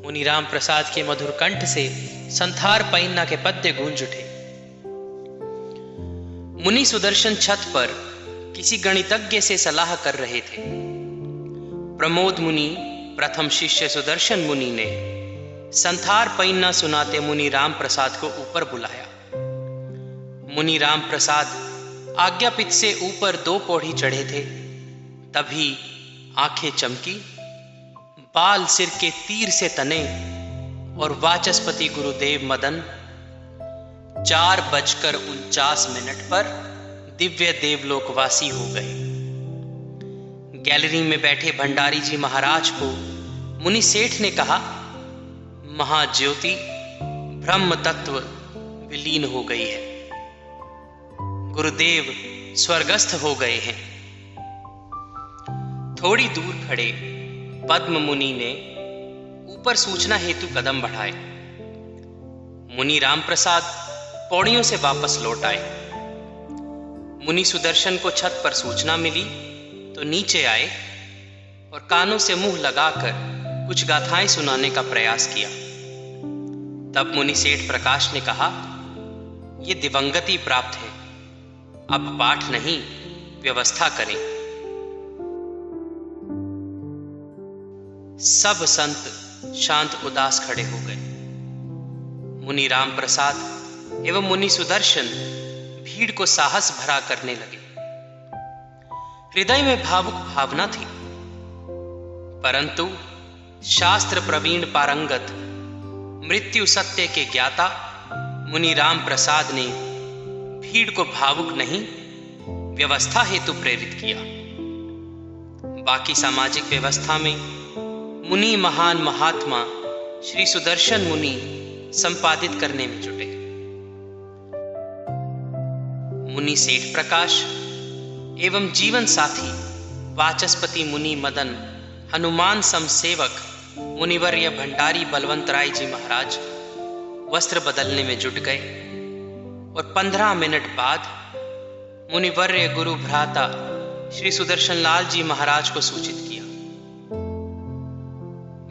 मुनि राम प्रसाद के मधुर कंठ से संथार पैन्ना के पद्य गूंज उठे। मुनि सुदर्शन छत पर किसी गणितज्ञ से सलाह कर रहे थे। प्रमोद मुनि, प्रथम शिष्य सुदर्शन मुनि ने संथार पैन्ना सुनाते मुनि राम प्रसाद को ऊपर बुलाया। मुनि राम प्रसाद आज्ञापित से ऊपर 2 पौड़ी चढ़े थे, तभी आंखें चमकी, बाल सिर के तीर से तने और वाचस्पति गुरुदेव मदन 4:49 पर दिव्य देवलोकवासी हो गए। गैलरी में बैठे भंडारी जी महाराज को मुनि सेठ ने कहा, महाज्योति, ब्रह्म तत्व, विलीन हो गई है। गुरुदेव स्वर्गस्थ हो गए हैं। थोड़ी दूर खड़े पद्म मुनि ने ऊपर सूचना हेतु कदम बढ़ाए। मुनि राम प्रसाद पौड़ियों से वापस लौट आए। मुनि सुदर्शन को छत पर सूचना मिली तो नीचे आए और कानों से मुंह लगाकर कुछ गाथाएं सुनाने का प्रयास किया। तब मुनि सेठ प्रकाश ने कहा, ये दिवंगति प्राप्त है, अब पाठ नहीं व्यवस्था करें। सब संत शांत उदास खड़े हो गए। मुनि राम प्रसाद एवं मुनि सुदर्शन भीड़ को साहस भरा करने लगे। हृदय में भावुक भावना थी, परंतु शास्त्र प्रवीण पारंगत मृत्यु सत्य के ज्ञाता मुनि राम प्रसाद ने भीड़ को भावुक नहीं व्यवस्था हेतु प्रेरित किया। बाकी सामाजिक व्यवस्था में मुनि महान महात्मा श्री सुदर्शन मुनि संपादित करने में जुटे। मुनि सेठ प्रकाश एवं जीवन साथी वाचस्पति मुनि मदन हनुमान समसेवक मुनिवर्य भंडारी बलवंत राय जी महाराज वस्त्र बदलने में जुट गए और 15 मिनट बाद मुनिवर्य गुरु भ्राता श्री सुदर्शन लाल जी महाराज को सूचित किया।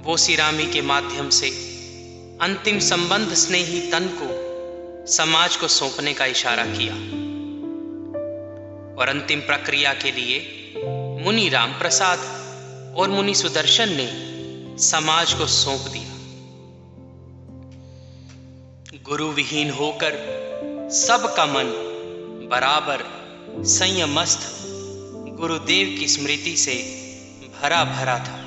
वो सिरामी के माध्यम से अंतिम संबंध स्नेही तन को समाज को सौंपने का इशारा किया और अंतिम प्रक्रिया के लिए मुनि राम प्रसाद और मुनि सुदर्शन ने समाज को सौंप दिया। गुरु विहीन होकर सबका मन बराबर संयमस्थ गुरुदेव की स्मृति से भरा भरा था।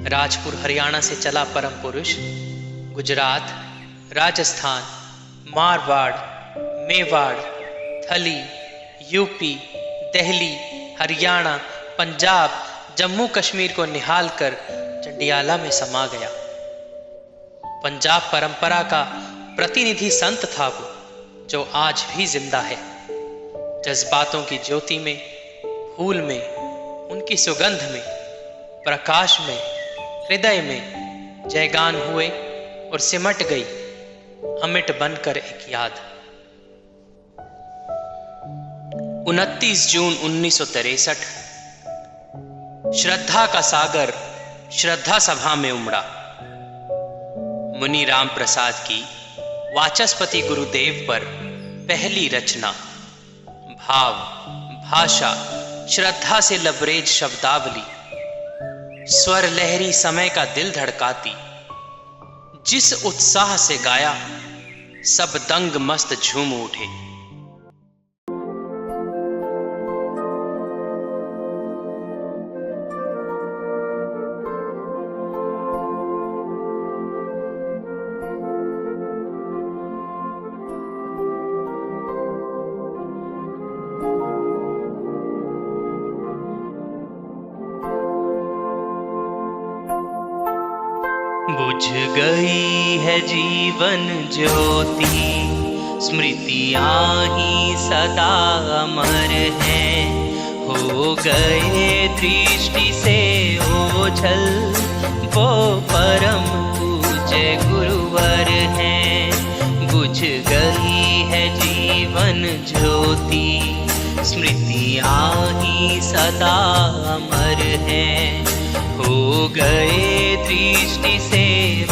राजपुर हरियाणा से चला परम पुरुष गुजरात, राजस्थान, मारवाड़, मेवाड़, थली, यूपी, दिल्ली, हरियाणा, पंजाब, जम्मू कश्मीर को निहाल कर चंडियाला में समा गया। पंजाब परंपरा का प्रतिनिधि संत था वो, जो आज भी जिंदा है। जज्बातों की ज्योति में, फूल में, उनकी सुगंध में, प्रकाश में, हृदय में जयगान हुए और सिमट गई अमिट बनकर एक याद। 29 जून 1963 श्रद्धा का सागर श्रद्धा सभा में उमड़ा। मुनि राम प्रसाद की वाचस्पति गुरुदेव पर पहली रचना भाव, भाषा, श्रद्धा से लबरेज शब्दावली, स्वर लहरी समय का दिल धड़काती, जिस उत्साह से गाया सब दंग मस्त झूम उठे। बुझ गई है जीवन ज्योति, स्मृतियाँ ही सदा अमर हैं। हो गए दृष्टि से ओझल, वो परम पूज्य गुरुवर हैं। बुझ गई है जीवन ज्योति, स्मृतियाँ ही सदा अमर हैं। हो गए दृष्टि से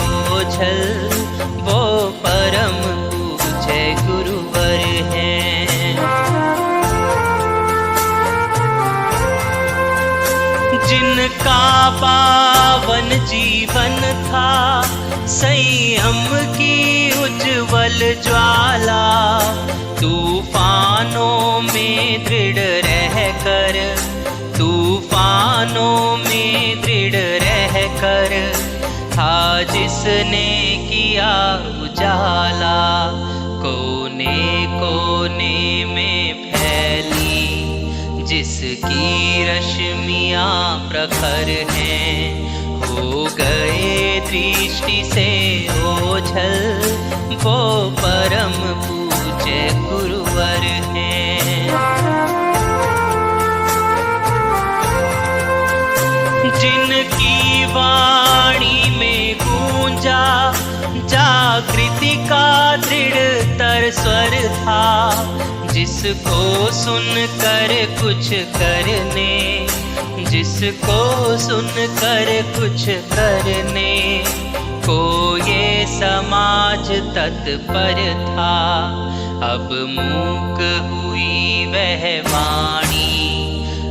ओझल, वो परम पूज्य गुरुवर हैं। जिनका पावन जीवन था संयम की उज्ज्वल ज्वाला, तूफानों में दृढ़ रहकर, तूफानों में दृढ़ रहकर था जिसने किया उजाला। कोने कोने में फैली जिसकी रश्मियाँ प्रखर हैं। हो गए दृष्टि से ओझल, वो परम पूज्य गुरुवर हैं। जिनकी वाणी में गूंजा जागृति का दृढ़तर स्वर था, जिसको सुनकर कुछ करने, जिसको सुनकर कुछ करने को ये समाज तत्पर था। अब मूक हुई वह वाणी,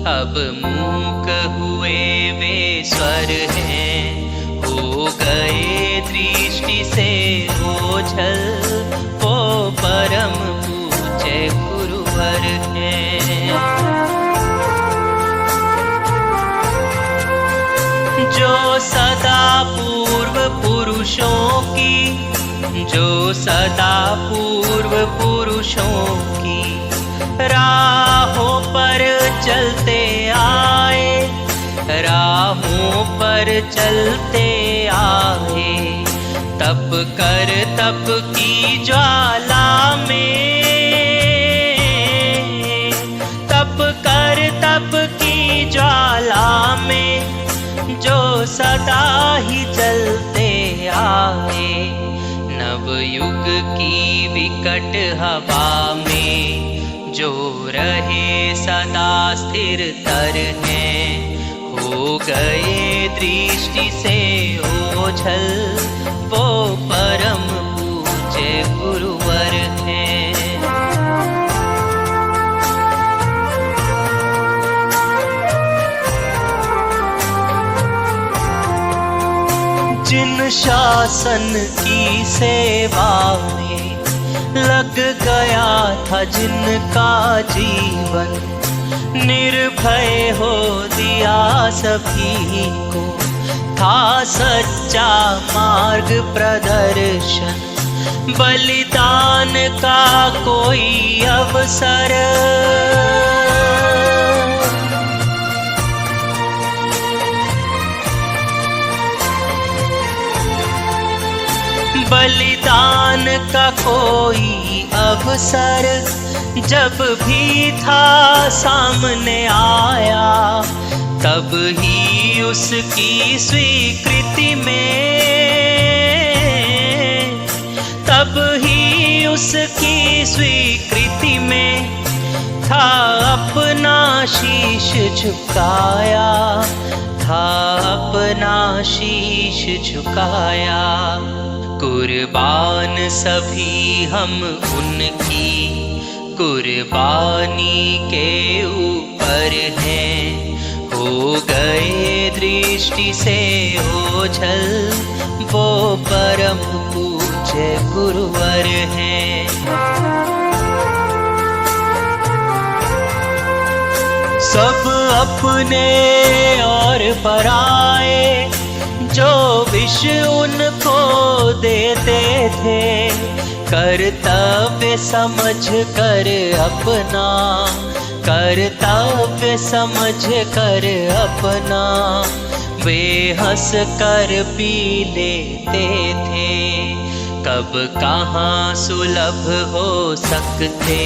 अब मूक हुए वे स्वर हैं। हो गए दृष्टि से ओझल, वो परम पूज्य गुरुवर हैं। जो सदा पूर्व पुरुषों की, जो सदा पूर्व पुरुषों की राहों पर चलते आए, राहों पर चलते आए। तप कर तप की ज्वाला में, तप कर तप की ज्वाला में जो सदा ही जलते आए। नवयुग की विकट हवा में जो रहे सदा स्थिर तर हैं। हो गए दृष्टि से ओझल, वो परम पूज्य गुरुवर हैं। जिन शासन की सेवा में लग गया था जिनका जीवन, निर्भय हो दिया सभी को था सच्चा मार्ग प्रदर्शन। बलिदान का कोई अवसर, बलिदान का कोई अवसर जब भी था सामने आया, तब ही उसकी स्वीकृति में, तब ही उसकी स्वीकृति में था अपना शीश झुकाया, था अपना शीश झुकाया। कुर्बान सभी हम उनकी कुर्बानी के ऊपर हैं। हो गए दृष्टि से ओझल, वो परम पूज्य गुरुवर हैं। सब अपने और पराए जो विष उनको देते थे, कर्तव्य समझ कर अपना, कर्तव्य समझ कर अपना वे हंस कर पी लेते थे। कब कहाँ सुलभ हो सकते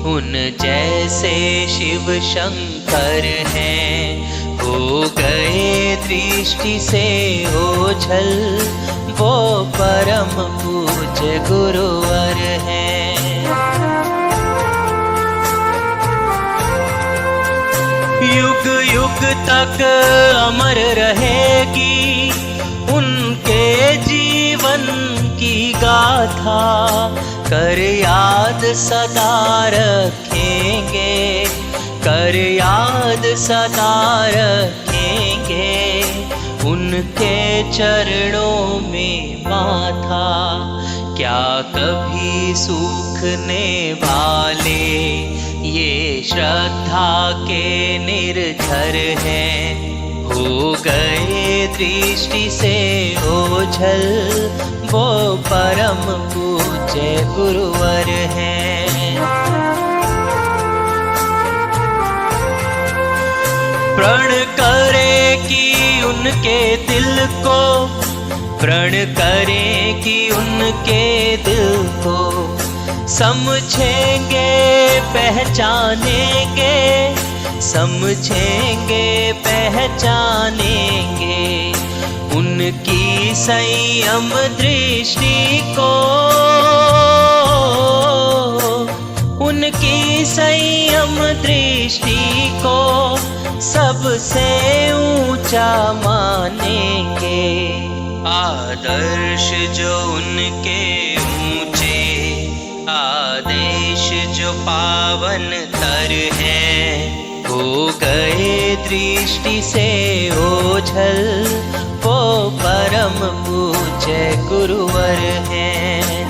उन जैसे शिव शंकर हैं। हो गए दृष्टि से ओझल, वो परम पूज्य गुरुवर हैं। युग युग तक अमर रहेगी उनके जीवन की गाथा, कर याद सदा रखेंगे, कर याद सदा रखेंगे उनके चरणों में माथा। क्या कभी सूखने वाले ये श्रद्धा के निर्झर हैं। हो गए दृष्टि से ओझल, वो परम पूज्य गुरुवर हैं। प्रण करे कि उनके दिल को प्रण करें कि उनके दिल को समझेंगे, पहचानेंगे, समझेंगे, पहचानेंगे उनकी संयम दृष्टि को, उनकी संयम दृष्टि को सबसे ऊंचा मानेंगे। आदर्श जो उनके ऊंचे, आदेश जो पावन तर है, हो गए दृष्टि से ओझल, वो परम पूज्य गुरुवर हैं।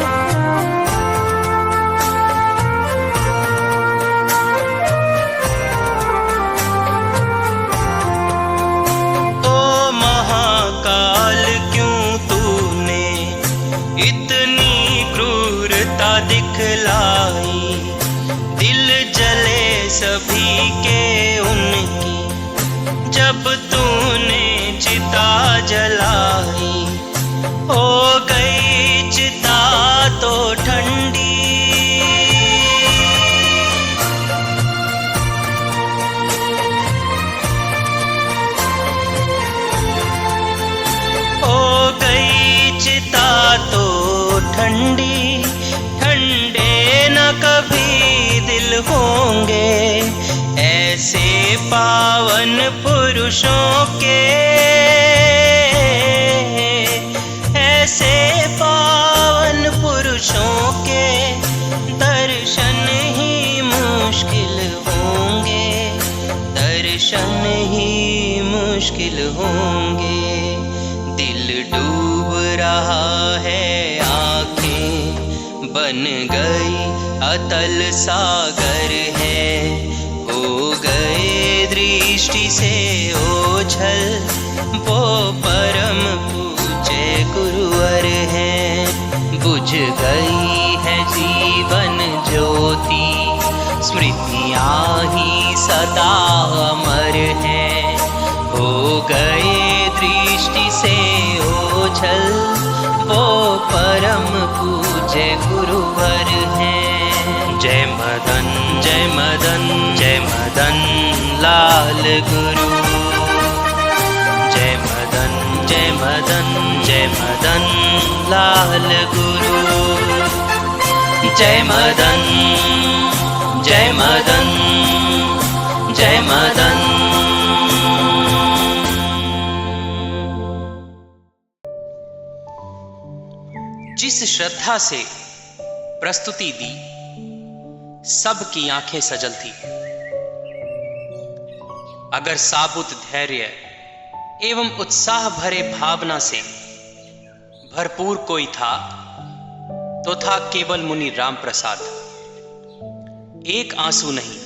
ओ महाकाल क्यों तूने इतनी क्रूरता दिखलाई, दिल जले सभी के उनकी जब तूने चिता जलाई, हो गई चिता तो ठंडी, हो गई चिता तो ठंडी, ठंडे न कभी दिल होंगे ऐसे पावन पुरुषों के, ऐसे पावन पुरुषों के दर्शन ही मुश्किल होंगे, दर्शन ही मुश्किल होंगे। दिल डूब रहा है, आँखें बन गई अतल सागर है, हो गए दृष्टि से ओझल, वो परम पूज्य गुरुवर हैं। बुझ गई है जीवन ज्योति, स्मृतियाँ ही सदा अमर हैं, हो गए दृष्टि से ओझल, वो परम पूज्य गुरुवर हैं। जय मदन, जय मदन, जय मदन लाल गुरु, जय मदन, जय मदन, जय मदन लाल गुरु, जय मदन, जय मदन, जय मदन। जिस श्रद्धा से प्रस्तुति दी, सबकी आंखें सजल थी। अगर साबुत धैर्य एवं उत्साह भरे भावना से भरपूर कोई था तो था केवल मुनि राम प्रसाद। एक आंसू नहीं,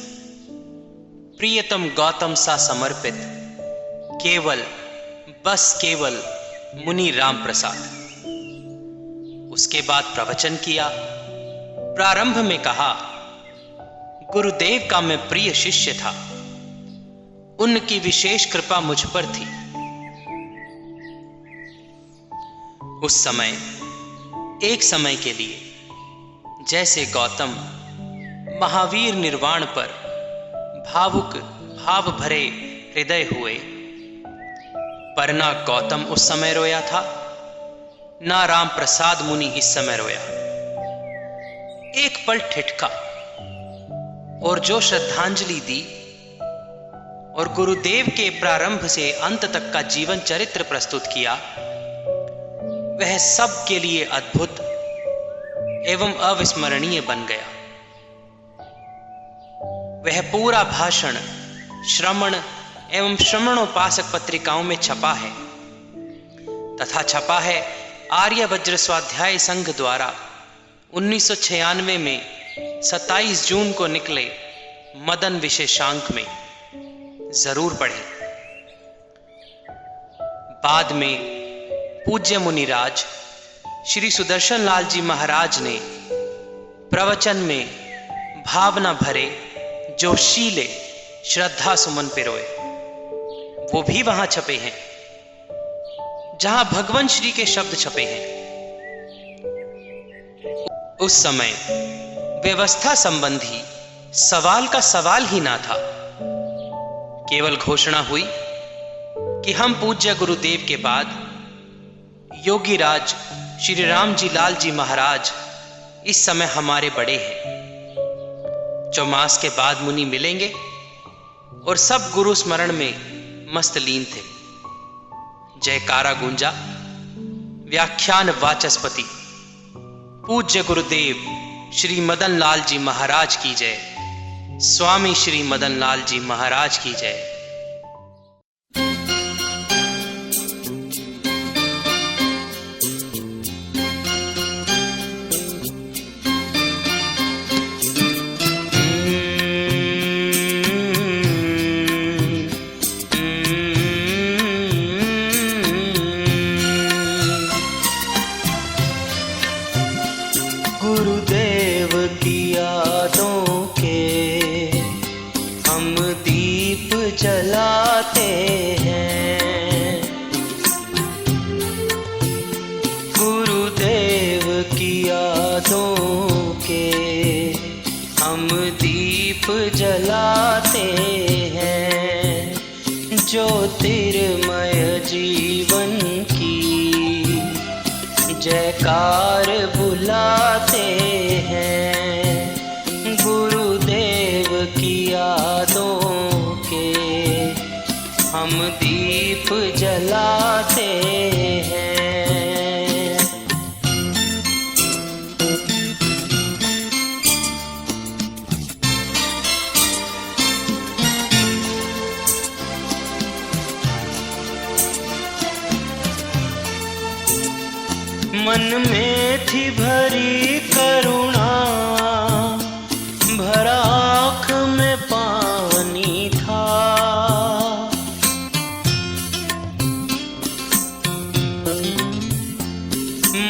प्रियतम गौतम सा समर्पित केवल, बस केवल मुनि राम प्रसाद। उसके बाद प्रवचन किया। प्रारंभ में कहा, गुरुदेव का मैं प्रिय शिष्य था, उनकी विशेष कृपा मुझ पर थी। उस समय, एक समय के लिए, जैसे गौतम महावीर निर्वाण पर भावुक भाव भरे हृदय हुए, पर ना गौतम उस समय रोया था, ना राम प्रसाद मुनि इस समय रोया। एक पल ठिठका और जो श्रद्धांजलि दी और गुरुदेव के प्रारंभ से अंत तक का जीवन चरित्र प्रस्तुत किया, वह सब के लिए अद्भुत एवं अविस्मरणीय बन गया। वह पूरा भाषण श्रमण एवं श्रमणोपासक पत्रिकाओं में छपा है तथा छपा है आर्य वज्र स्वाध्याय संघ द्वारा 1996 में 27 जून को निकले मदन विशेषांक में। जरूर पढ़ें। बाद में पूज्य मुनिराज श्री सुदर्शन लाल जी महाराज ने प्रवचन में भावना भरे जोशीले श्रद्धा सुमन पिरोए, वो भी वहां छपे हैं। जहां भगवान श्री के शब्द छपे हैं। उस समय व्यवस्था संबंधी सवाल का सवाल ही ना था। केवल घोषणा हुई कि हम पूज्य गुरुदेव के बाद योगी राज श्री राम जी लाल जी महाराज इस समय हमारे बड़े हैं। चौमास के बाद मुनि मिलेंगे और सब गुरु स्मरण में मस्त लीन थे। जयकारा गूंजा। व्याख्यान वाचस्पति पूज्य गुरुदेव श्री मदन लाल जी महाराज की जय। स्वामी श्री मदन लाल जी महाराज की जय। गुरुदेव की यादों के हम दीप जलाते हैं। गुरुदेव की यादों के हम दीप जलाते हैं। ज्योतिर्मय जीवन की जयकार बुलाते हैं। गुरुदेव की यादों के हम दीप जलाते हैं। मन में थी भरी करुणा, भरा आँख में पानी था।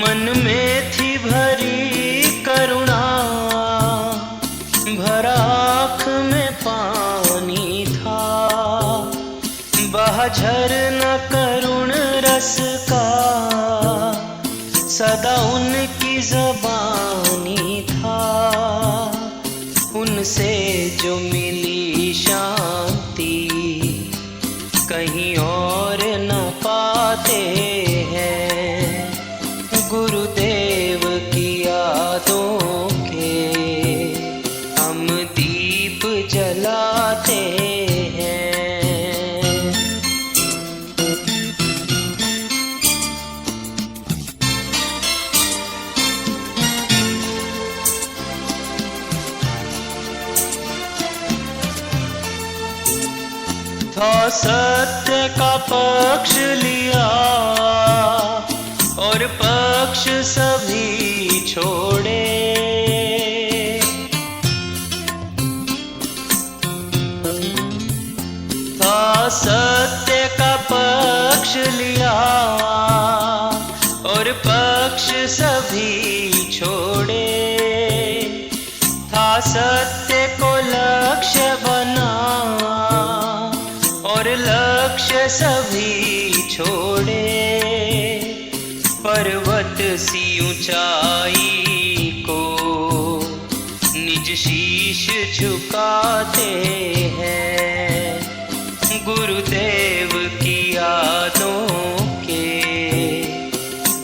मन में थी भरी करुणा, भरा आँख में पानी था। बहा झरना करुण रस का, सदा उनकी ज़बानी था। उनसे जो मिली शांति कहीं और न पाते हैं। गुरुदेव की यादों के हम दीप जलाते हैं। था सत्य का पक्ष लिया और पक्ष सभी छोड़े। था सत्य का पक्ष लिया और पक्ष सभी छोड़े। था सत्य को लक्ष्य बना और लक्ष्य सभी छोड़े। पर्वत सी ऊंचाई को निज शीश झुकाते हैं। गुरुदेव की यादों के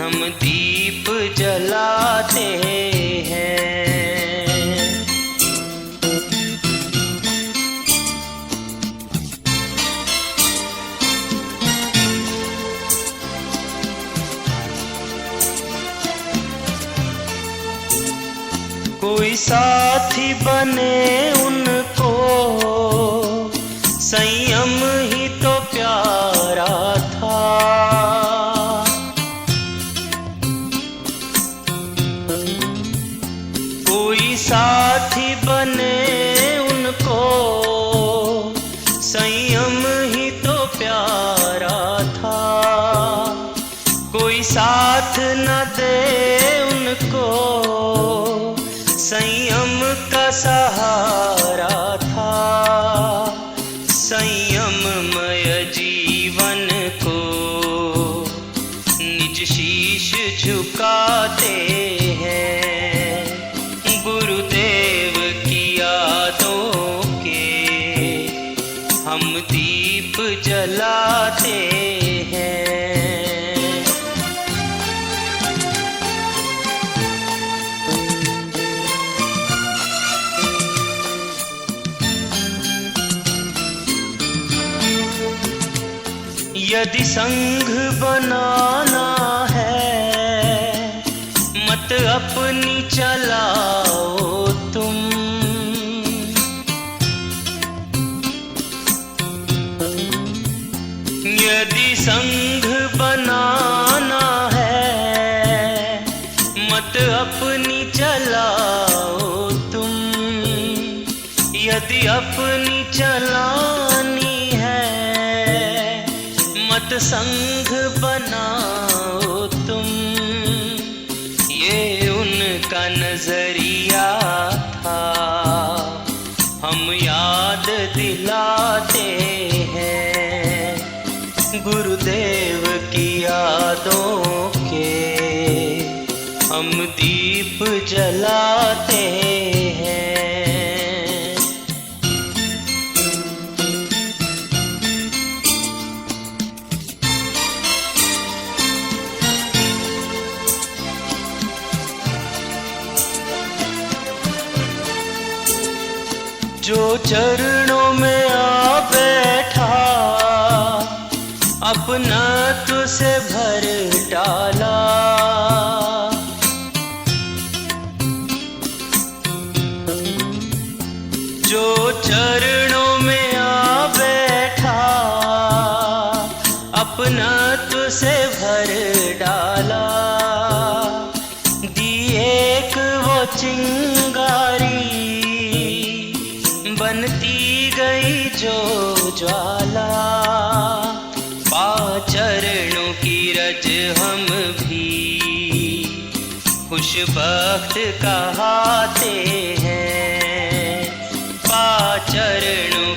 हम दीप जलाते हैं। कोई साथी बने उनको, संयम ही तो प्यारा था। कोई साथी बने उनको, संयम ही तो प्यारा था। कोई साथ न दे उनको, संयम का सहारा था। संयममय जीवन को यदि संग बनाना है मत अपनी चलाओ तुम। यदि संग बनाना है मत अपनी चलाओ तुम। यदि अपनी चलानी है मत संग बनाओ तुम। ये उनका नजरिया था हम याद दिलाते हैं। गुरुदेव की यादों के हम दीप जलाते हैं। जो चरणों में आ बैठा अपना तुझसे भर डाला। जो चरणों में आ बैठा अपना तुझसे भर डाला। दी एक वो चिंगारी बनती गई जो ज्वाला। चरणों की रज हम भी खुशबख्त कहते हैं। चरणों